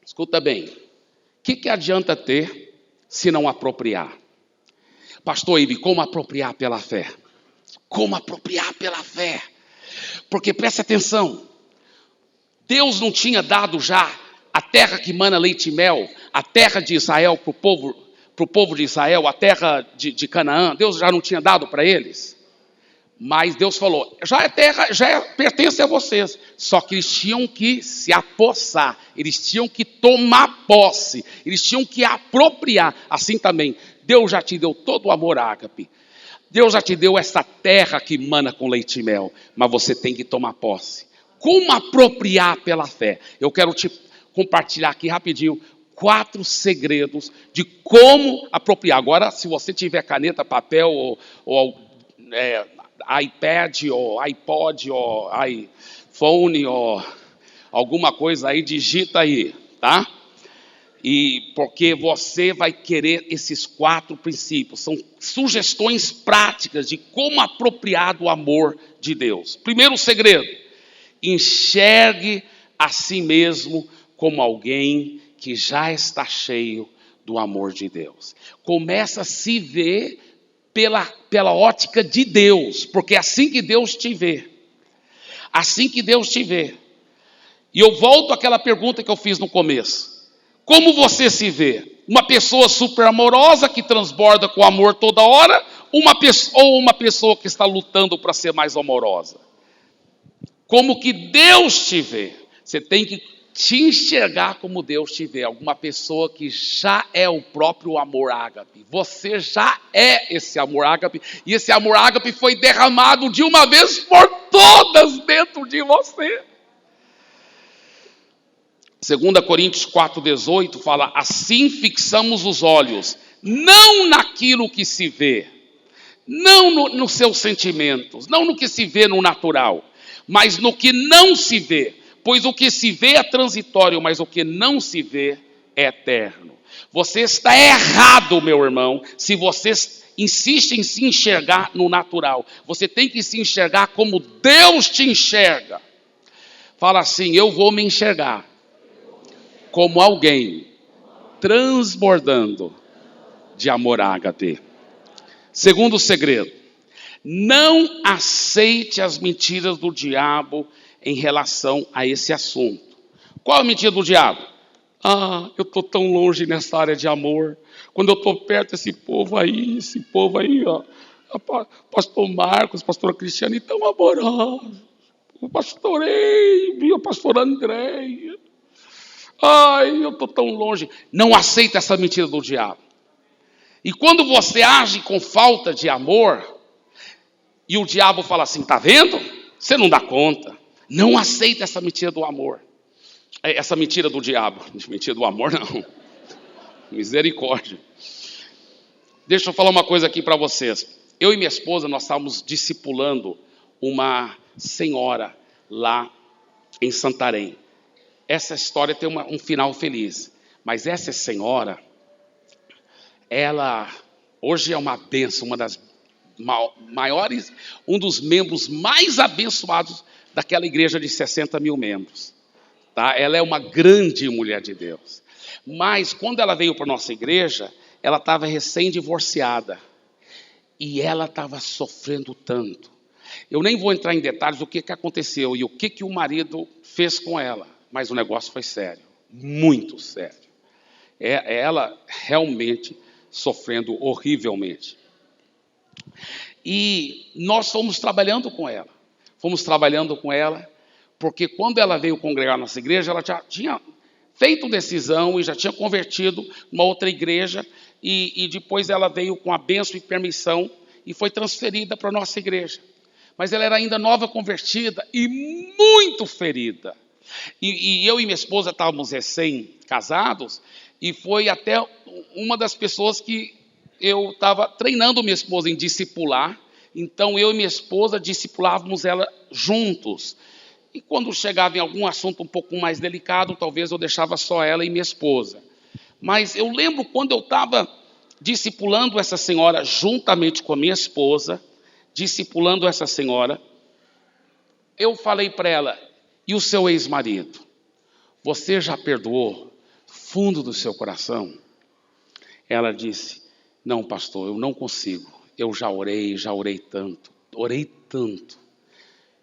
escuta bem, o que adianta ter se não apropriar? Pastor Ibe, como apropriar pela fé? Como apropriar pela fé? Porque preste atenção, Deus não tinha dado já a terra que mana leite e mel, a terra de Israel para o povo de Israel, a terra de Canaã, Deus já não tinha dado para eles? Mas Deus falou, já é terra, pertence a vocês. Só que eles tinham que se apossar, eles tinham que tomar posse, eles tinham que apropriar. Assim também, Deus já te deu todo o amor ágape. Deus já te deu essa terra que mana com leite e mel, mas você tem que tomar posse. Como apropriar pela fé? Eu quero te compartilhar aqui rapidinho 4 segredos de como apropriar. Agora, se você tiver caneta, papel ou iPad, ou iPod, ou iPhone, ou alguma coisa aí, digita aí, tá? E porque você vai querer esses 4 princípios. São sugestões práticas de como apropriar do amor de Deus. Primeiro segredo, enxergue a si mesmo como alguém que já está cheio do amor de Deus. Começa a se ver pela ótica de Deus, porque é assim que Deus te vê. Assim que Deus te vê. E eu volto àquela pergunta que eu fiz no começo. Como você se vê? Uma pessoa super amorosa que transborda com amor toda hora, ou uma pessoa que está lutando para ser mais amorosa? Como que Deus te vê? Você tem que te enxergar como Deus te vê. Alguma pessoa que já é o próprio amor ágape. Você já é esse amor ágape. E esse amor ágape foi derramado de uma vez por todas dentro de você. 2 Coríntios 4,18 fala, assim fixamos os olhos, não naquilo que se vê, não nos seus sentimentos, não no que se vê no natural, mas no que não se vê, pois o que se vê é transitório, mas o que não se vê é eterno. Você está errado, meu irmão, se você insiste em se enxergar no natural. Você tem que se enxergar como Deus te enxerga. Fala assim, eu vou me enxergar como alguém transbordando de amor ágape. Segundo segredo, não aceite as mentiras do diabo em relação a esse assunto. Qual a mentira do diabo? Eu estou tão longe nessa área de amor. Quando eu estou perto desse povo aí, ó, pastor Marcos, pastora Cristiane, tão amorosos. O pastor Eibe, o pastor André. Eu estou tão longe. Não aceita essa mentira do diabo. E quando você age com falta de amor, e o diabo fala assim, tá vendo? Você não dá conta. Não aceita essa mentira do amor. Essa mentira do diabo. Mentira do amor, não. Misericórdia. Deixa eu falar uma coisa aqui para vocês. Eu e minha esposa, nós estávamos discipulando uma senhora lá em Santarém. Essa história tem um final feliz. Mas essa senhora, ela hoje é uma bênção, uma das maiores, um dos membros mais abençoados daquela igreja de 60 mil membros. Tá? Ela é uma grande mulher de Deus. Mas quando ela veio para a nossa igreja, ela estava recém-divorciada. E ela estava sofrendo tanto. Eu nem vou entrar em detalhes do que aconteceu e o que o marido fez com ela. Mas o negócio foi sério, muito sério. Ela realmente sofrendo horrivelmente. E nós fomos trabalhando com ela. Porque quando ela veio congregar na nossa igreja, ela já tinha feito decisão e já tinha convertido numa outra igreja. E depois ela veio com a bênção e permissão e foi transferida para a nossa igreja. Mas ela era ainda nova convertida e muito ferida. E eu e minha esposa estávamos recém-casados e foi até uma das pessoas que eu estava treinando minha esposa em discipular. Então eu e minha esposa discipulávamos ela juntos. E quando chegava em algum assunto um pouco mais delicado, talvez eu deixava só ela e minha esposa. Mas eu lembro quando eu estava discipulando essa senhora, juntamente com a minha esposa, discipulando essa senhora, eu falei para ela: e o seu ex-marido? Você já perdoou fundo do seu coração? Ela disse: não, pastor, eu não consigo. Eu já orei tanto.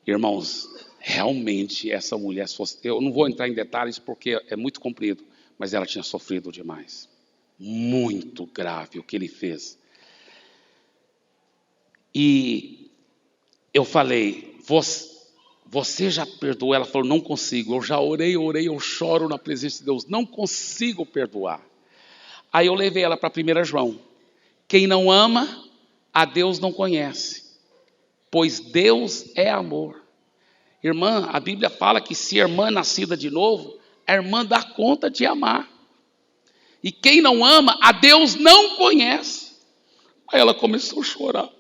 Irmãos, realmente essa mulher, eu não vou entrar em detalhes porque é muito comprido, mas ela tinha sofrido demais. Muito grave o que ele fez. E eu falei: você já perdoou? Ela falou: não consigo. Eu já orei, eu choro na presença de Deus, não consigo perdoar. Aí eu levei ela para 1 João. Quem não ama, a Deus não conhece, pois Deus é amor. Irmã, a Bíblia fala que se a irmã é nascida de novo, a irmã dá conta de amar. E quem não ama, a Deus não conhece. Aí ela começou a chorar.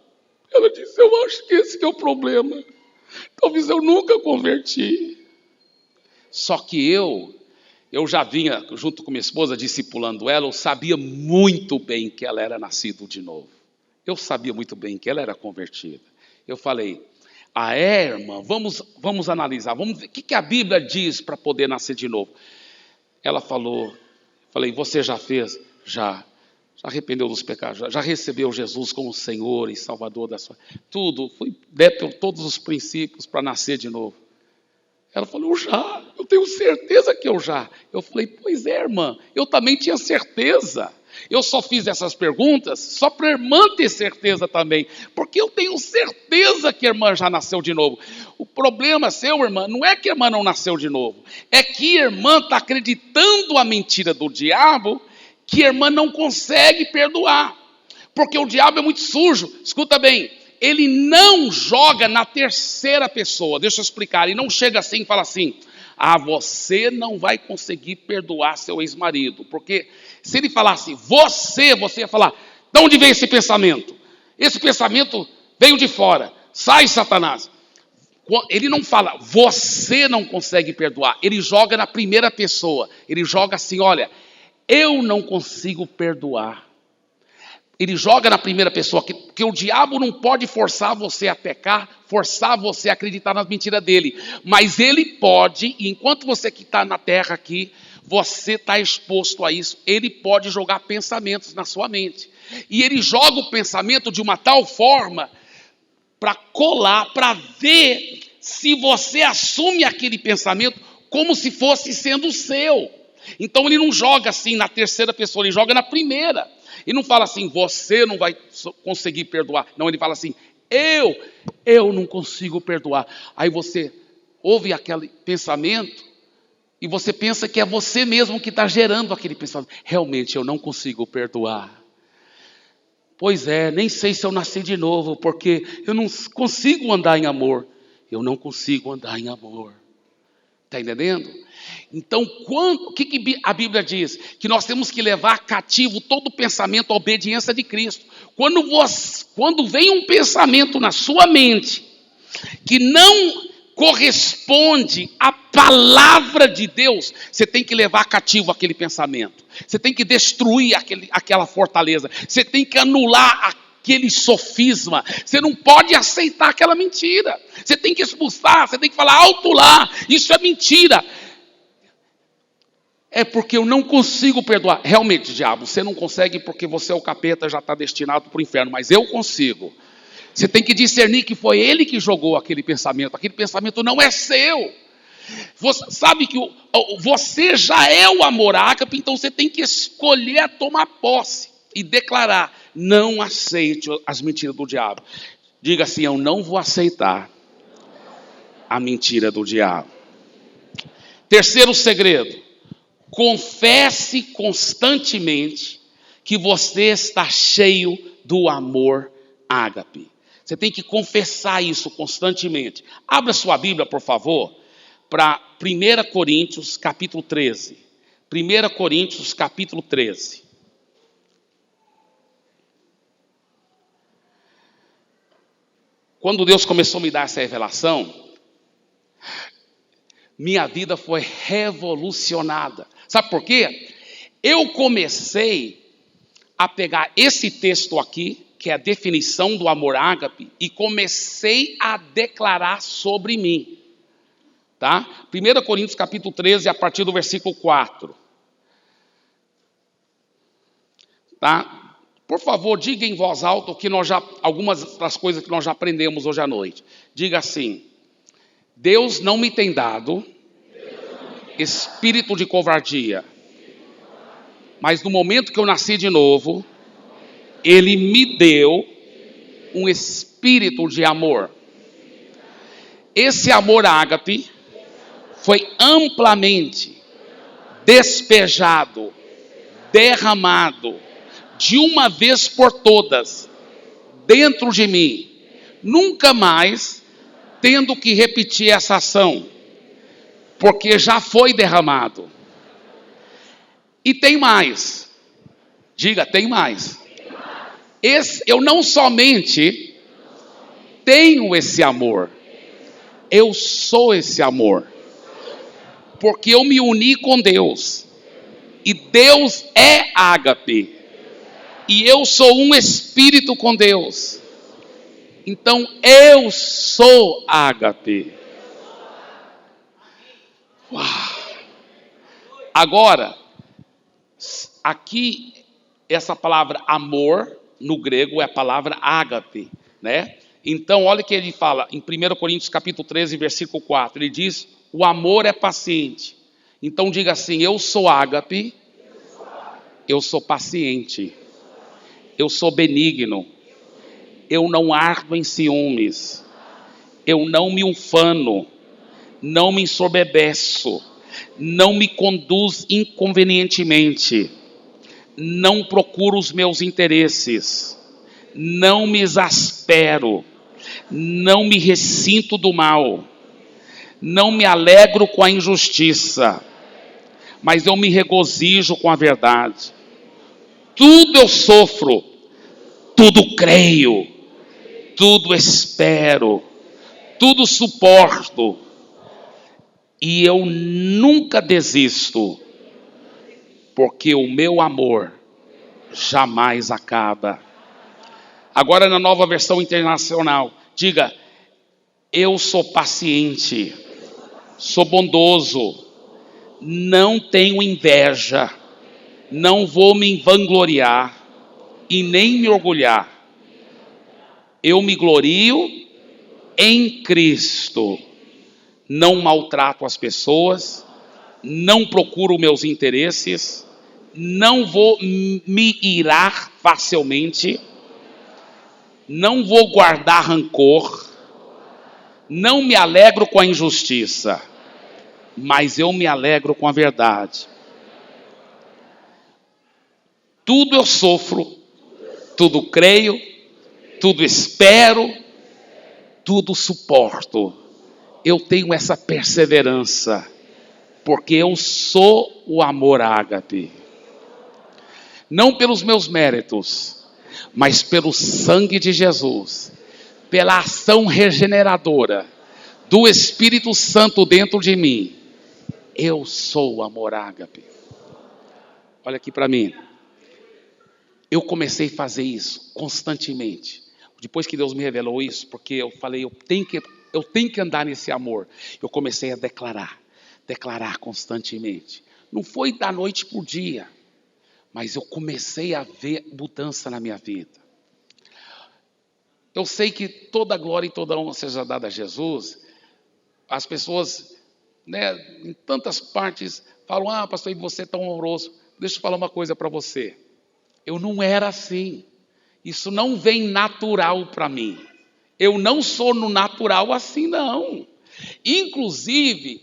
Ela disse: eu acho que esse que é o problema. Talvez eu nunca converti. Só que eu já vinha, junto com minha esposa, discipulando ela. Eu sabia muito bem que ela era nascida de novo. Eu sabia muito bem que ela era convertida. Eu falei: irmã, vamos analisar, vamos ver o que a Bíblia diz para poder nascer de novo. Ela falou, falei: você já fez? Já arrependeu dos pecados? Já recebeu Jesus como Senhor e Salvador da sua... Tudo, fui por todos os princípios para nascer de novo. Ela falou: eu tenho certeza que eu já. Eu falei: pois é, irmã, eu também tinha certeza. Eu só fiz essas perguntas só para a irmã ter certeza também, porque eu tenho certeza que a irmã já nasceu de novo. O problema seu, irmã, não é que a irmã não nasceu de novo, é que a irmã está acreditando a mentira do diabo, que a irmã não consegue perdoar, porque o diabo é muito sujo. Escuta bem, ele não joga na terceira pessoa. Deixa eu explicar, ele não chega assim e fala assim: você não vai conseguir perdoar seu ex-marido, porque se ele falasse você ia falar: de onde veio esse pensamento? Esse pensamento veio de fora, sai, Satanás. Ele não fala você não consegue perdoar, ele joga na primeira pessoa, ele joga assim: olha, eu não consigo perdoar. Ele joga na primeira pessoa, que o diabo não pode forçar você a pecar, forçar você a acreditar nas mentiras dele. Mas ele pode, e enquanto você que está na terra aqui, você está exposto a isso, ele pode jogar pensamentos na sua mente. E ele joga o pensamento de uma tal forma para colar, para ver se você assume aquele pensamento como se fosse sendo seu. Então ele não joga assim na terceira pessoa, ele joga na primeira. E não fala assim: você não vai conseguir perdoar. Não, ele fala assim: eu não consigo perdoar. Aí você ouve aquele pensamento e você pensa que é você mesmo que está gerando aquele pensamento. Realmente eu não consigo perdoar. Pois é, nem sei se eu nasci de novo, porque eu não consigo andar em amor. Eu não consigo andar em amor. Está entendendo? Então, o que a Bíblia diz? Que nós temos que levar cativo todo pensamento à obediência de Cristo. Quando vem um pensamento na sua mente que não corresponde à palavra de Deus, você tem que levar cativo aquele pensamento. Você tem que destruir aquela fortaleza. Você tem que anular aquele sofisma. Você não pode aceitar aquela mentira. Você tem que expulsar, você tem que falar: alto lá, isso é mentira. É porque eu não consigo perdoar. Realmente, diabo, você não consegue porque você é o capeta, já está destinado para o inferno, mas eu consigo. Você tem que discernir que foi ele que jogou aquele pensamento não é seu. Você sabe que você já é o amor ágape, então você tem que escolher tomar posse e declarar: não aceite as mentiras do diabo. Diga assim: eu não vou aceitar a mentira do diabo. Terceiro segredo: confesse constantemente que você está cheio do amor ágape. Você tem que confessar isso constantemente. Abra sua Bíblia, por favor, para 1 Coríntios capítulo 13. 1 Coríntios capítulo 13. Quando Deus começou a me dar essa revelação, minha vida foi revolucionada. Sabe por quê? Eu comecei a pegar esse texto aqui, que é a definição do amor ágape, e comecei a declarar sobre mim. Tá? 1 Coríntios capítulo 13, a partir do versículo 4. Tá? Por favor, diga em voz alta que algumas das coisas que nós já aprendemos hoje à noite. Diga assim: Deus não me tem dado espírito de covardia, mas no momento que eu nasci de novo, Ele me deu um espírito de amor. Esse amor ágape foi amplamente despejado, derramado, de uma vez por todas, dentro de mim, nunca mais tendo que repetir essa ação, porque já foi derramado. E tem mais, diga, tem mais. Eu não somente tenho esse amor, eu sou esse amor, porque eu me uni com Deus, e Deus é ágape, e eu sou um espírito com Deus. Então eu sou ágape. Uau. Agora, aqui essa palavra amor no grego é a palavra ágape, né? Então olha o que ele fala em 1 Coríntios capítulo 13, versículo 4. Ele diz: o amor é paciente. Então diga assim: eu sou ágape, eu sou paciente, eu sou benigno, eu não ardo em ciúmes, eu não me ufano, não me ensoberbeço, não me conduz inconvenientemente, não procuro os meus interesses, não me exaspero, não me ressinto do mal, não me alegro com a injustiça, mas eu me regozijo com a verdade. Tudo eu sofro, tudo creio, tudo espero, tudo suporto, e eu nunca desisto, porque o meu amor jamais acaba. Agora na Nova Versão Internacional, diga: eu sou paciente, sou bondoso, não tenho inveja, não vou me vangloriar e nem me orgulhar. Eu me glorio em Cristo. Não maltrato as pessoas, não procuro meus interesses, não vou me irar facilmente, não vou guardar rancor, não me alegro com a injustiça, mas eu me alegro com a verdade. Tudo eu sofro, tudo creio, tudo espero, tudo suporto. Eu tenho essa perseverança, porque eu sou o amor ágape. Não pelos meus méritos, mas pelo sangue de Jesus, pela ação regeneradora do Espírito Santo dentro de mim. Eu sou o amor ágape. Olha aqui para mim. Eu comecei a fazer isso constantemente. Depois que Deus me revelou isso, porque eu falei, eu tenho que andar nesse amor. Eu comecei a declarar constantemente. Não foi da noite para o dia, mas eu comecei a ver mudança na minha vida. Eu sei que toda glória e toda honra seja dada a Jesus. As pessoas, né, em tantas partes falam: pastor, você é tão amoroso. Deixa eu falar uma coisa para você. Eu não era assim. Isso não vem natural para mim. Eu não sou no natural assim, não. Inclusive,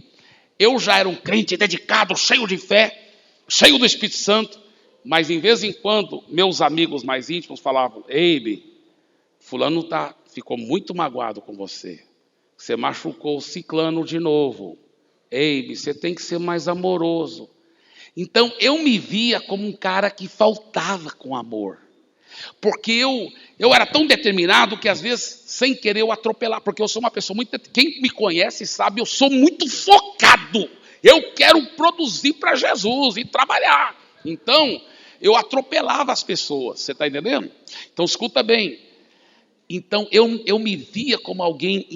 eu já era um crente dedicado, cheio de fé, cheio do Espírito Santo, mas em vez em quando, meus amigos mais íntimos falavam: Eibe, fulano ficou muito magoado com você. Você machucou o ciclano de novo. Eibe, você tem que ser mais amoroso. Então, eu me via como um cara que faltava com amor. Porque eu era tão determinado que às vezes, sem querer, eu atropelar. Porque eu sou uma pessoa muito... Quem me conhece sabe, eu sou muito focado. Eu quero produzir para Jesus e trabalhar. Então, eu atropelava as pessoas. Você está entendendo? Então, escuta bem. Então, eu me via como alguém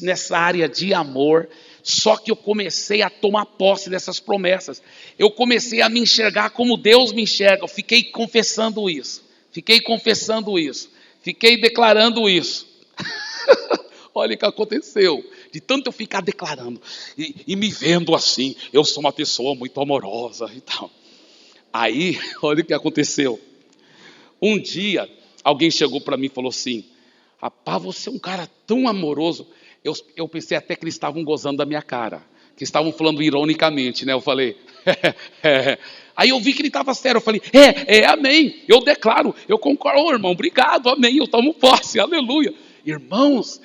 nessa área de amor. Só que eu comecei a tomar posse dessas promessas. Eu comecei a me enxergar como Deus me enxerga. Eu fiquei confessando isso. Fiquei declarando isso. Olha o que aconteceu. De tanto eu ficar declarando e me vendo assim, eu sou uma pessoa muito amorosa e tal. Aí, olha o que aconteceu. Um dia, alguém chegou para mim e falou assim: rapaz, você é um cara tão amoroso. Eu pensei até que eles estavam gozando da minha cara, que estavam falando ironicamente, né? Eu falei, Aí eu vi que ele estava sério, eu falei, amém, eu declaro, eu concordo, irmão, obrigado, amém, eu tomo posse, aleluia. Irmãos,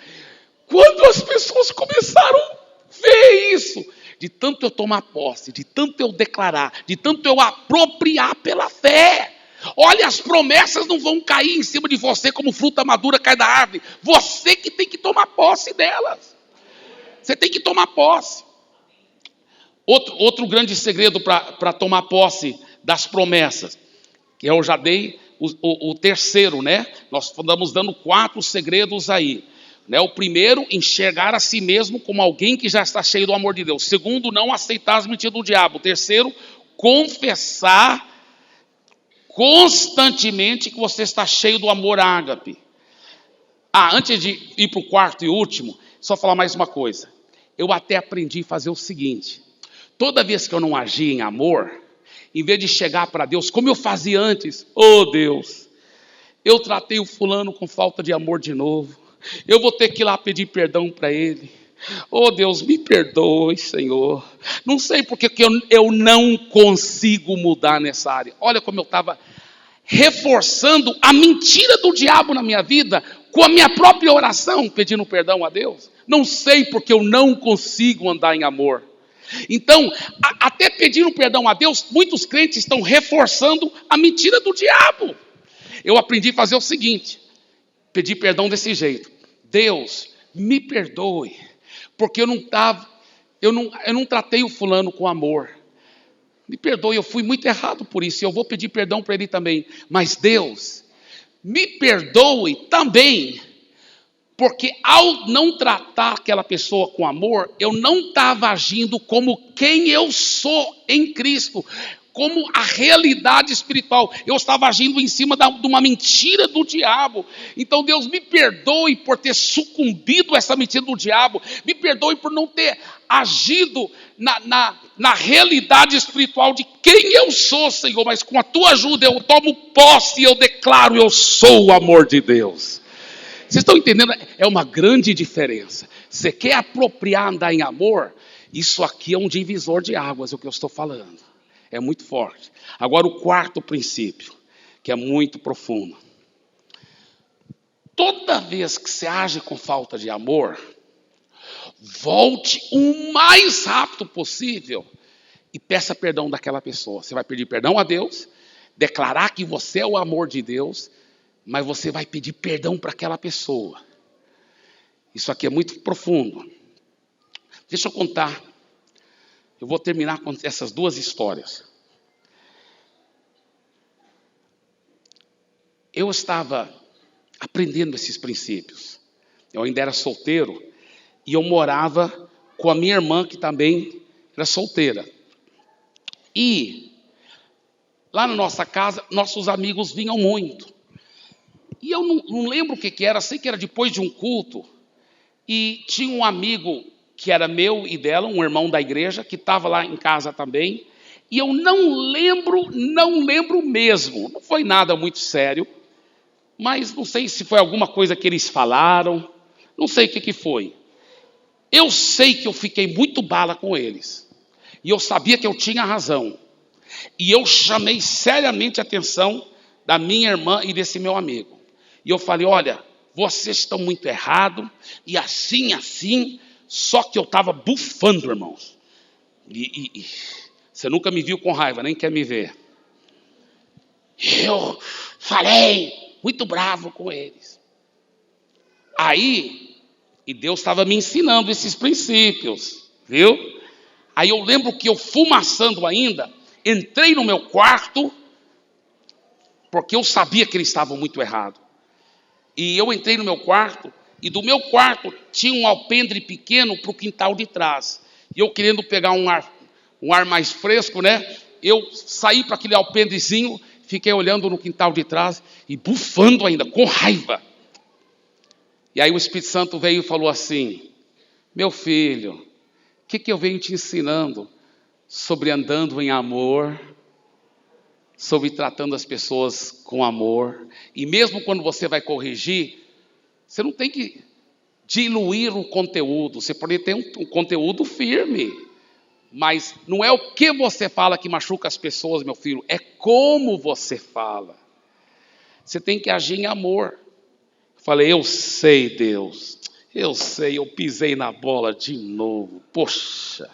quando as pessoas começaram a ver isso, de tanto eu tomar posse, de tanto eu declarar, de tanto eu apropriar pela fé, olha, as promessas não vão cair em cima de você como fruta madura cai da árvore. Você que tem que tomar posse delas. Você tem que tomar posse. Outro grande segredo para tomar posse das promessas, que eu já dei o terceiro, né? Nós estamos dando 4 segredos aí. Né? O primeiro, enxergar a si mesmo como alguém que já está cheio do amor de Deus. Segundo, não aceitar as mentiras do diabo. Terceiro, confessar constantemente que você está cheio do amor ágape. Antes de ir para o quarto e último, só falar mais uma coisa. Eu até aprendi a fazer o seguinte: toda vez que eu não agia em amor, em vez de chegar para Deus, como eu fazia antes, Deus, eu tratei o fulano com falta de amor de novo, eu vou ter que ir lá pedir perdão para ele. Deus, me perdoe, Senhor. Não sei porque que eu não consigo mudar nessa área. Olha como eu estava reforçando a mentira do diabo na minha vida com a minha própria oração, pedindo perdão a Deus. Não sei porque eu não consigo andar em amor. Então, até pedindo perdão a Deus, muitos crentes estão reforçando a mentira do diabo. Eu aprendi a fazer o seguinte: pedir perdão desse jeito. Deus, me perdoe, porque eu não tratei o fulano com amor. Me perdoe, eu fui muito errado por isso, e eu vou pedir perdão para ele também. Mas Deus, me perdoe também, porque ao não tratar aquela pessoa com amor, eu não estava agindo como quem eu sou em Cristo, como a realidade espiritual. Eu estava agindo em cima de uma mentira do diabo. Então Deus, me perdoe por ter sucumbido a essa mentira do diabo. Me perdoe por não ter agido na realidade espiritual de quem eu sou, Senhor. Mas com a tua ajuda eu tomo posse e eu declaro: eu sou o amor de Deus. Vocês estão entendendo? É uma grande diferença. Você quer apropriar, andar em amor? Isso aqui é um divisor de águas, é o que eu estou falando. É muito forte. Agora o quarto princípio, que é muito profundo. Toda vez que você age com falta de amor, volte o mais rápido possível e peça perdão daquela pessoa. Você vai pedir perdão a Deus, declarar que você é o amor de Deus, mas você vai pedir perdão para aquela pessoa. Isso aqui é muito profundo. Deixa eu contar. Eu vou terminar com essas 2 histórias. Eu estava aprendendo esses princípios. Eu ainda era solteiro e eu morava com a minha irmã, que também era solteira. E lá na nossa casa, nossos amigos vinham muito. E eu não lembro o que era, sei que era depois de um culto. E tinha um amigo que era meu e dela, um irmão da igreja, que estava lá em casa também. E eu não lembro mesmo. Não foi nada muito sério. Mas não sei se foi alguma coisa que eles falaram. Não sei o que foi. Eu sei que eu fiquei muito bala com eles. E eu sabia que eu tinha razão. E eu chamei seriamente a atenção da minha irmã e desse meu amigo. E eu falei: olha, vocês estão muito errados. E assim... Só que eu estava bufando, irmãos. E você nunca me viu com raiva, nem quer me ver. Eu falei muito bravo com eles. Aí, e Deus estava me ensinando esses princípios, viu? Aí eu lembro que eu, fumaçando ainda, entrei no meu quarto, porque eu sabia que eles estavam muito errados. E eu entrei no meu quarto, e do meu quarto tinha um alpendre pequeno para o quintal de trás. E eu querendo pegar um ar mais fresco, né? Eu saí para aquele alpendrezinho, fiquei olhando no quintal de trás e bufando ainda, com raiva. E aí o Espírito Santo veio e falou assim: meu filho, o que eu venho te ensinando sobre andando em amor, sobre tratando as pessoas com amor. E mesmo quando você vai corrigir, você não tem que diluir o conteúdo. Você pode ter um conteúdo firme, mas não é o que você fala que machuca as pessoas, meu filho, é como você fala. Você tem que agir em amor. Falei, eu sei, Deus, eu sei, eu pisei na bola de novo, poxa.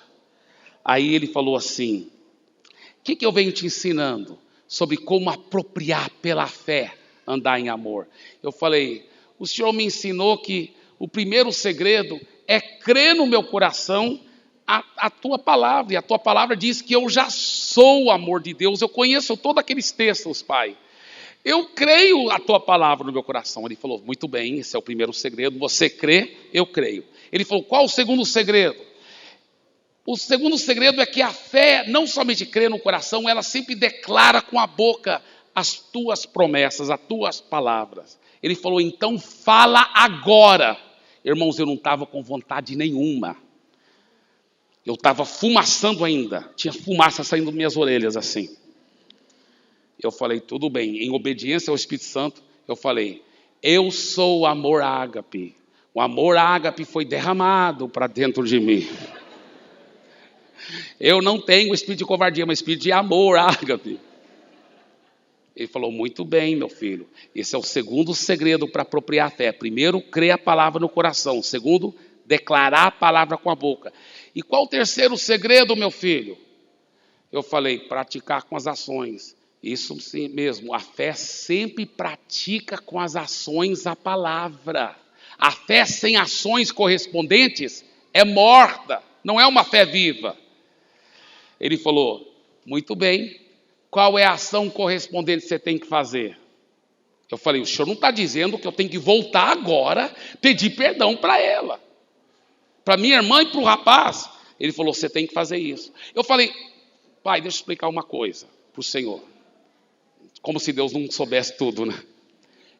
Aí ele falou assim: o que eu venho te ensinando sobre como apropriar pela fé, andar em amor? Eu falei, o Senhor me ensinou que o primeiro segredo é crer no meu coração a tua palavra, e a tua palavra diz que eu já sou o amor de Deus. Eu conheço todos aqueles textos, Pai. Eu creio a tua palavra no meu coração. Ele falou, muito bem, esse é o primeiro segredo. Você crê, eu creio. Ele falou, qual o segundo segredo? O segundo segredo é que a fé não somente crê no coração, ela sempre declara com a boca as tuas promessas, as tuas palavras. Ele falou, então fala agora. Irmãos, eu não estava com vontade nenhuma. Eu estava fumaçando ainda. Tinha fumaça saindo das minhas orelhas assim. Eu falei, tudo bem, em obediência ao Espírito Santo, eu falei, eu sou o amor ágape. O amor ágape foi derramado para dentro de mim. Eu não tenho espírito de covardia, mas espírito de amor ágape. Ele falou, muito bem, meu filho. Esse é o segundo segredo para apropriar a fé. Primeiro, crer a palavra no coração. Segundo, declarar a palavra com a boca. E qual o terceiro segredo, meu filho? Eu falei, praticar com as ações. Isso sim mesmo, a fé sempre pratica com as ações a palavra. A fé sem ações correspondentes é morta, não é uma fé viva. Ele falou, muito bem, qual é a ação correspondente que você tem que fazer? Eu falei, o senhor não está dizendo que eu tenho que voltar agora, pedir perdão para ela, para minha irmã e para o rapaz? Ele falou, você tem que fazer isso. Eu falei, pai, deixa eu explicar uma coisa para o senhor. Como se Deus não soubesse tudo, né?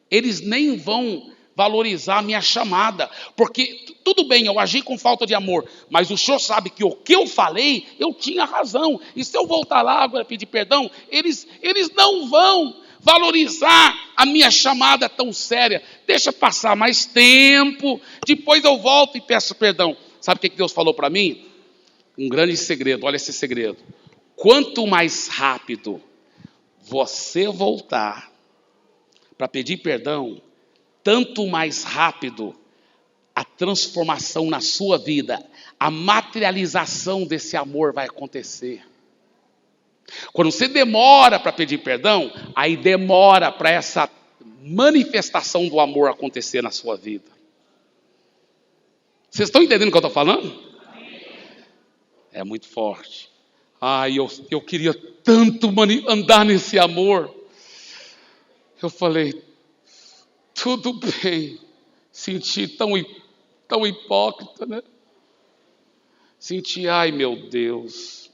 Eles nem vão valorizar a minha chamada, porque tudo bem, eu agi com falta de amor, mas o senhor sabe que o que eu falei, eu tinha razão, e se eu voltar lá agora pedir perdão, eles não vão valorizar a minha chamada tão séria. Deixa passar mais tempo, depois eu volto e peço perdão. Sabe o que Deus falou para mim? Um grande segredo, olha esse segredo. Quanto mais rápido você voltar para pedir perdão, tanto mais rápido a transformação na sua vida, a materialização desse amor vai acontecer. Quando você demora para pedir perdão, aí demora para essa manifestação do amor acontecer na sua vida. Vocês estão entendendo o que eu estou falando? É muito forte. Eu queria tanto andar nesse amor. Eu falei, tudo bem. Senti tão hipócrita, né? Senti, ai meu Deus.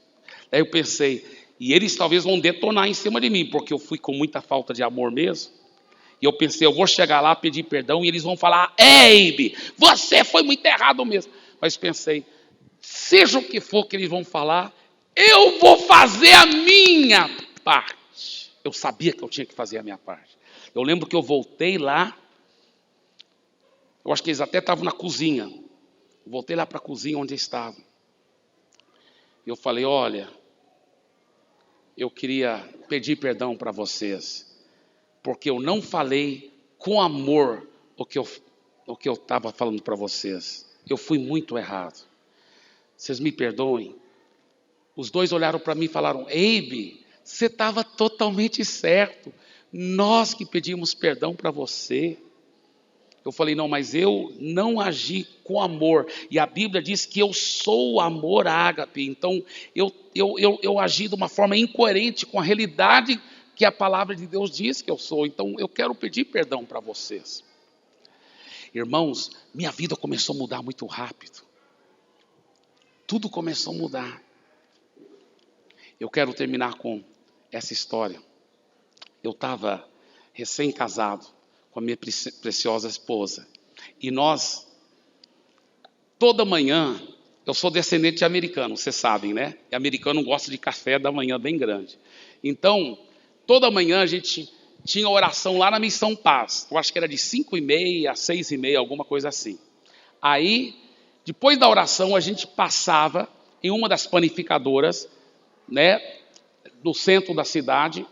Aí eu pensei, e eles talvez vão detonar em cima de mim, porque eu fui com muita falta de amor mesmo. E eu pensei, eu vou chegar lá, pedir perdão, e eles vão falar, Eibe, você foi muito errado mesmo. Mas pensei, seja o que for que eles vão falar, eu vou fazer a minha parte. Eu sabia que eu tinha que fazer a minha parte. Eu lembro que eu voltei lá, eu acho que eles até estavam na cozinha. Eu voltei lá para a cozinha onde estavam. E eu falei, olha, eu queria pedir perdão para vocês, porque eu não falei com amor o que eu estava falando para vocês. Eu fui muito errado. Vocês me perdoem. Os dois olharam para mim e falaram, Eibe, você estava totalmente certo. nós que pedimos perdão para você. Eu falei, não, mas eu não agi com amor. E a Bíblia diz que eu sou o amor ágape. Então, eu agi de uma forma incoerente com a realidade que a palavra de Deus diz que eu sou. Então, eu quero pedir perdão para vocês. Irmãos, minha vida começou a mudar muito rápido. Tudo começou a mudar. Eu quero terminar com essa história. Eu estava recém-casado com a minha preciosa esposa. E nós, toda manhã, eu sou descendente de americano, vocês sabem, né? E americano gosta de café da manhã bem grande. Então, toda manhã a gente tinha oração lá na Missão Paz. Eu acho que era de 5h30 a 6h30, alguma coisa assim. Aí, depois da oração, a gente passava em uma das panificadoras, né, no centro da cidade,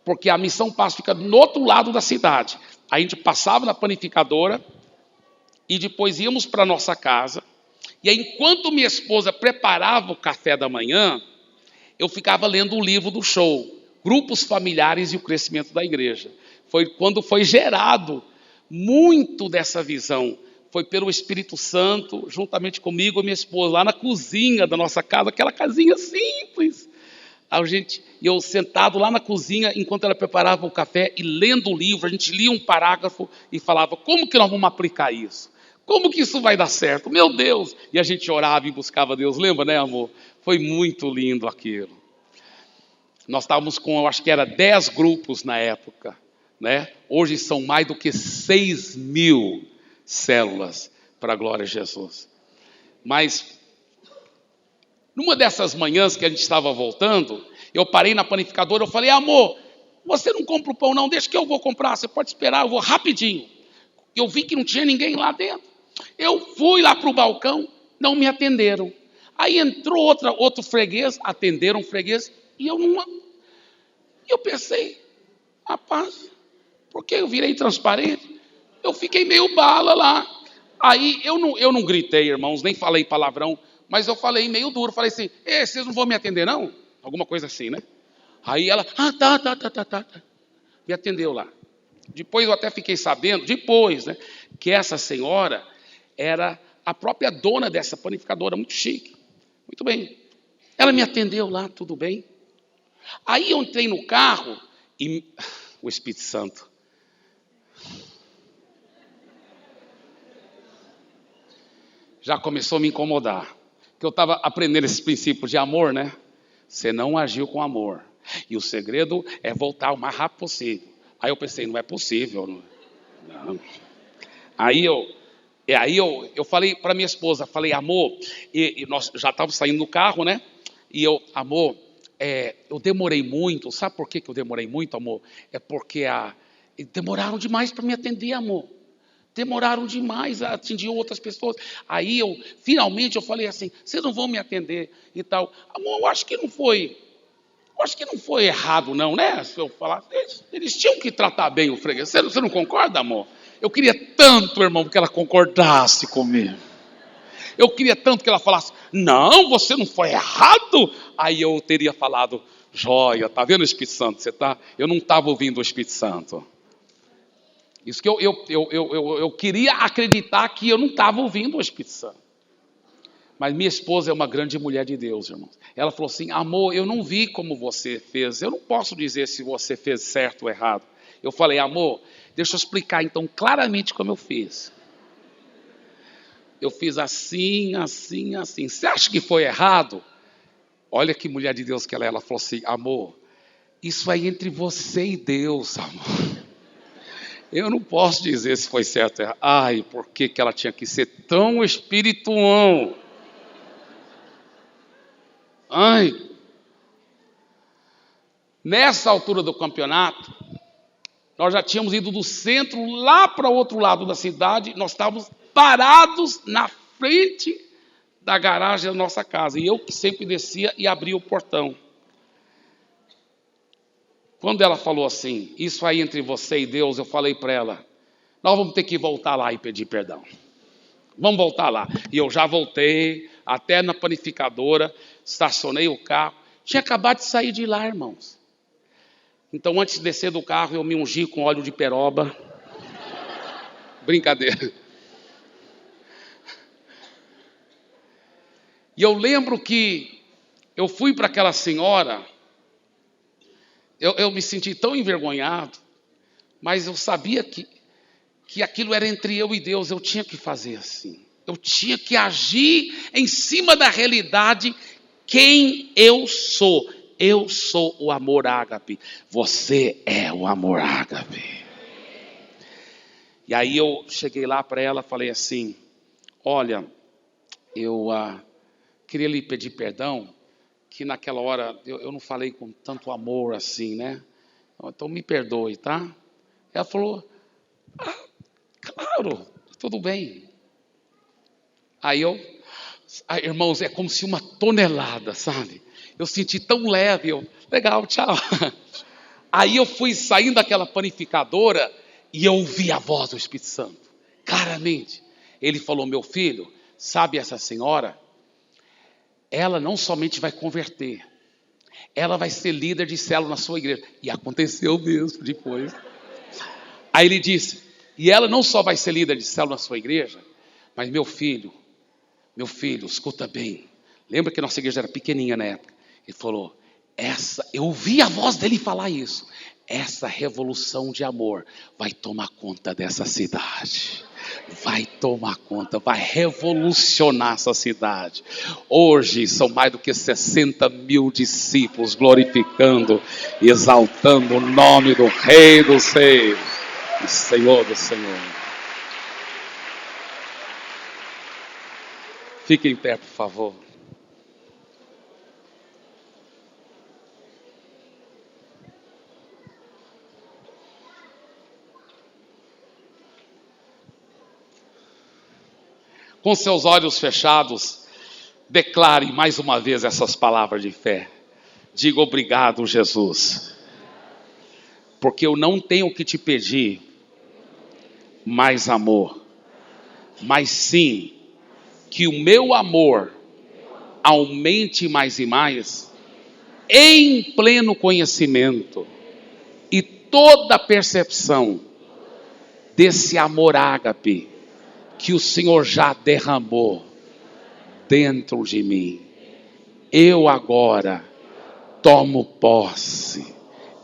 porque a Missão Paz fica no outro lado da cidade. A gente passava na panificadora e depois íamos para a nossa casa. E aí, enquanto minha esposa preparava o café da manhã, eu ficava lendo o livro do show, Grupos Familiares e o Crescimento da Igreja. Foi quando foi gerado muito dessa visão. Foi pelo Espírito Santo, juntamente comigo e minha esposa, lá na cozinha da nossa casa, aquela casinha simples. Eu sentado lá na cozinha, enquanto ela preparava o café e lendo o livro, a gente lia um parágrafo e falava, como que nós vamos aplicar isso? Como que isso vai dar certo? Meu Deus! E a gente orava e buscava Deus, lembra, né, amor? Foi muito lindo aquilo. Nós estávamos com, eu acho que era 10 grupos na época, né? Hoje são mais do que 6.000 células para a glória de Jesus. Mas numa dessas manhãs que a gente estava voltando, eu parei na panificadora, eu falei, amor, você não compra o pão não, deixa que eu vou comprar, você pode esperar, eu vou rapidinho. Eu vi que não tinha ninguém lá dentro. Eu fui lá para o balcão, não me atenderam. Aí entrou outro freguês, atenderam o freguês, e eu pensei, rapaz, porque eu virei transparente? Eu fiquei meio bala lá. Aí eu não gritei, irmãos, nem falei palavrão, mas eu falei meio duro, falei assim, vocês não vão me atender não? Alguma coisa assim, né? Aí ela, tá. Me atendeu lá. Depois eu até fiquei sabendo, né, que essa senhora era a própria dona dessa panificadora, muito chique. Muito bem. Ela me atendeu lá, tudo bem. Aí eu entrei no carro e o Espírito Santo. Já começou a me incomodar. Que eu estava aprendendo esse princípio de amor, né? Você não agiu com amor. E o segredo é voltar o mais rápido possível. Aí eu pensei, não é possível. Não. Aí eu falei para minha esposa, falei, amor, e nós já estávamos saindo do carro, né? E amor, eu demorei muito. Sabe por que eu demorei muito, amor? É porque demoraram demais para me atender, amor. Demoraram demais, atendiam outras pessoas. Aí finalmente eu falei assim, vocês não vão me atender e tal. Amor, eu acho que não foi errado não, né? Se eu falar, eles tinham que tratar bem o freguês. Você não concorda, amor? Eu queria tanto, irmão, que ela concordasse comigo. Eu queria tanto que ela falasse, não, você não foi errado. Aí eu teria falado, joia, tá vendo o Espírito Santo? Eu não estava ouvindo o Espírito Santo. Isso que eu queria acreditar que eu não estava ouvindo o Espírito Santo. Mas minha esposa é uma grande mulher de Deus, irmãos. Ela falou assim, amor, eu não vi como você fez. Eu não posso dizer se você fez certo ou errado. Eu falei, amor, deixa eu explicar então claramente como eu fiz. Eu fiz assim, assim, assim. Você acha que foi errado? Olha que mulher de Deus que ela é. Ela falou assim, amor, isso aí entre você e Deus, amor. Eu não posso dizer se foi certo ou errado. Ai, por que ela tinha que ser tão espiritual? Ai. Nessa altura do campeonato, nós já tínhamos ido do centro lá para o outro lado da cidade. Nós estávamos parados na frente da garagem da nossa casa. E eu que sempre descia e abria o portão. Quando ela falou assim, isso aí entre você e Deus, eu falei para ela, nós vamos ter que voltar lá e pedir perdão. Vamos voltar lá. E eu já voltei até na panificadora, estacionei o carro. Tinha acabado de sair de lá, irmãos. Então, antes de descer do carro, eu me ungi com óleo de peroba. Brincadeira. E eu lembro que eu fui para aquela senhora, eu me senti tão envergonhado, mas eu sabia que aquilo era entre eu e Deus, eu tinha que fazer assim. Eu tinha que agir em cima da realidade, quem eu sou. Eu sou o amor ágape. Você é o amor ágape. E aí eu cheguei lá para ela, falei assim, olha, eu queria lhe pedir perdão, que naquela hora eu não falei com tanto amor assim, né? Então me perdoe, tá? Ela falou, claro, tudo bem. Aí irmãos, é como se uma tonelada, sabe? Eu senti tão leve, legal, tchau. Aí eu fui saindo daquela panificadora e eu ouvi a voz do Espírito Santo, claramente. Ele falou, meu filho, sabe essa senhora? Ela não somente vai converter, ela vai ser líder de célula na sua igreja. E aconteceu mesmo depois. Aí ele disse, e ela não só vai ser líder de célula na sua igreja, mas meu filho, escuta bem. Lembra que nossa igreja era pequenininha na época? Ele falou, eu ouvi a voz dele falar isso. Essa revolução de amor vai tomar conta dessa cidade. Vai tomar conta, vai revolucionar essa cidade. Hoje são mais do que 60 mil discípulos glorificando e exaltando o nome do Rei dos Reis, do Senhor do Senhor. Fique em pé, por favor. Com seus olhos fechados, declare mais uma vez essas palavras de fé. Diga obrigado, Jesus, porque eu não tenho que te pedir mais amor, mas sim que o meu amor aumente mais e mais em pleno conhecimento e toda percepção desse amor ágape que o Senhor já derramou dentro de mim. Eu agora tomo posse,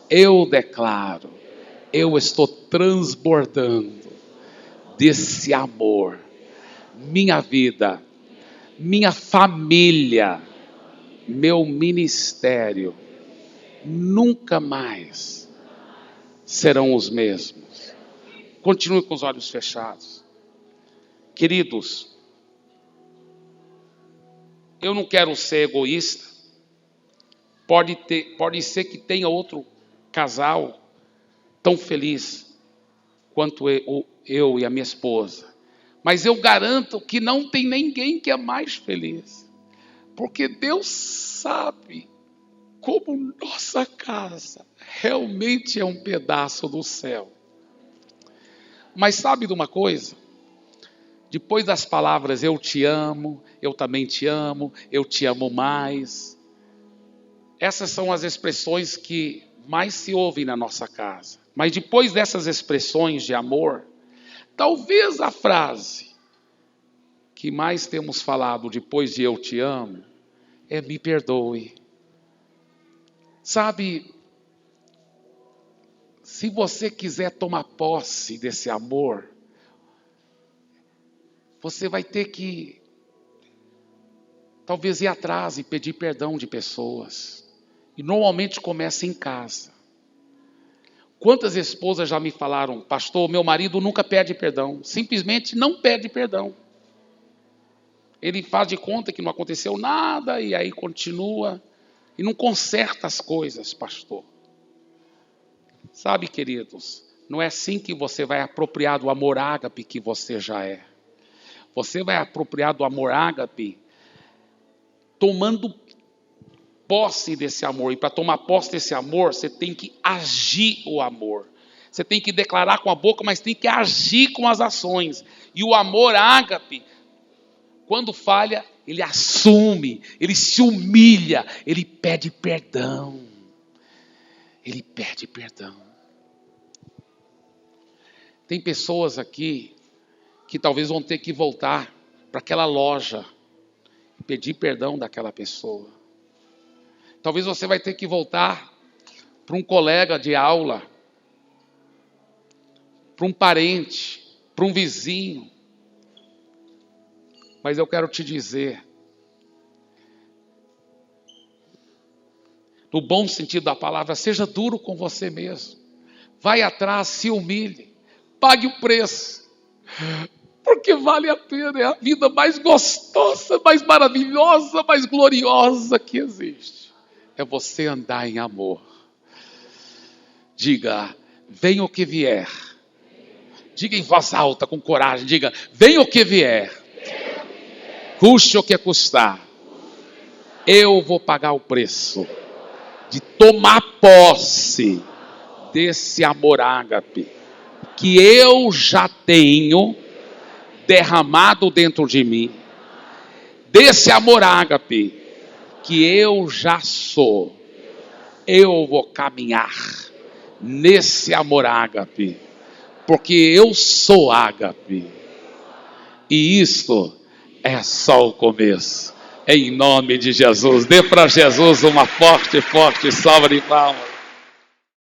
eu declaro, eu estou transbordando desse amor. Minha vida, minha família, meu ministério, nunca mais serão os mesmos. Continue com os olhos fechados. Queridos, eu não quero ser egoísta. Pode ser que tenha outro casal tão feliz quanto eu e a minha esposa. Mas eu garanto que não tem ninguém que é mais feliz. Porque Deus sabe como nossa casa realmente é um pedaço do céu. Mas sabe de uma coisa? Depois das palavras eu te amo, eu também te amo, eu te amo mais. Essas são as expressões que mais se ouvem na nossa casa. Mas depois dessas expressões de amor, talvez a frase que mais temos falado depois de eu te amo é me perdoe. Sabe, se você quiser tomar posse desse amor, você vai ter que talvez ir atrás e pedir perdão de pessoas. E normalmente começa em casa. Quantas esposas já me falaram, pastor, meu marido nunca pede perdão. Simplesmente não pede perdão. Ele faz de conta que não aconteceu nada e aí continua e não conserta as coisas, pastor. Sabe, queridos, não é assim que você vai apropriar do amor ágape que você já é. Você vai apropriar do amor ágape tomando posse desse amor. E para tomar posse desse amor, você tem que agir o amor. Você tem que declarar com a boca, mas tem que agir com as ações. E o amor ágape, quando falha, ele assume, ele se humilha, ele pede perdão. ele pede perdão. Tem pessoas aqui que talvez vão ter que voltar para aquela loja e pedir perdão daquela pessoa. Talvez você vai ter que voltar para um colega de aula, para um parente, para um vizinho. Mas eu quero te dizer, no bom sentido da palavra, seja duro com você mesmo. Vai atrás, se humilhe, pague o preço. Porque vale a pena, é a vida mais gostosa, mais maravilhosa, mais gloriosa que existe. É você andar em amor. Diga, venha o que vier. Diga em voz alta, com coragem, diga, venha o que vier. Custe o que custar, eu vou pagar o preço de tomar posse desse amor ágape que eu já tenho derramado dentro de mim, desse amor ágape que eu já sou. Eu vou caminhar nesse amor ágape, porque eu sou ágape, e isto é só o começo. Em nome de Jesus, dê para Jesus uma forte salva de palmas.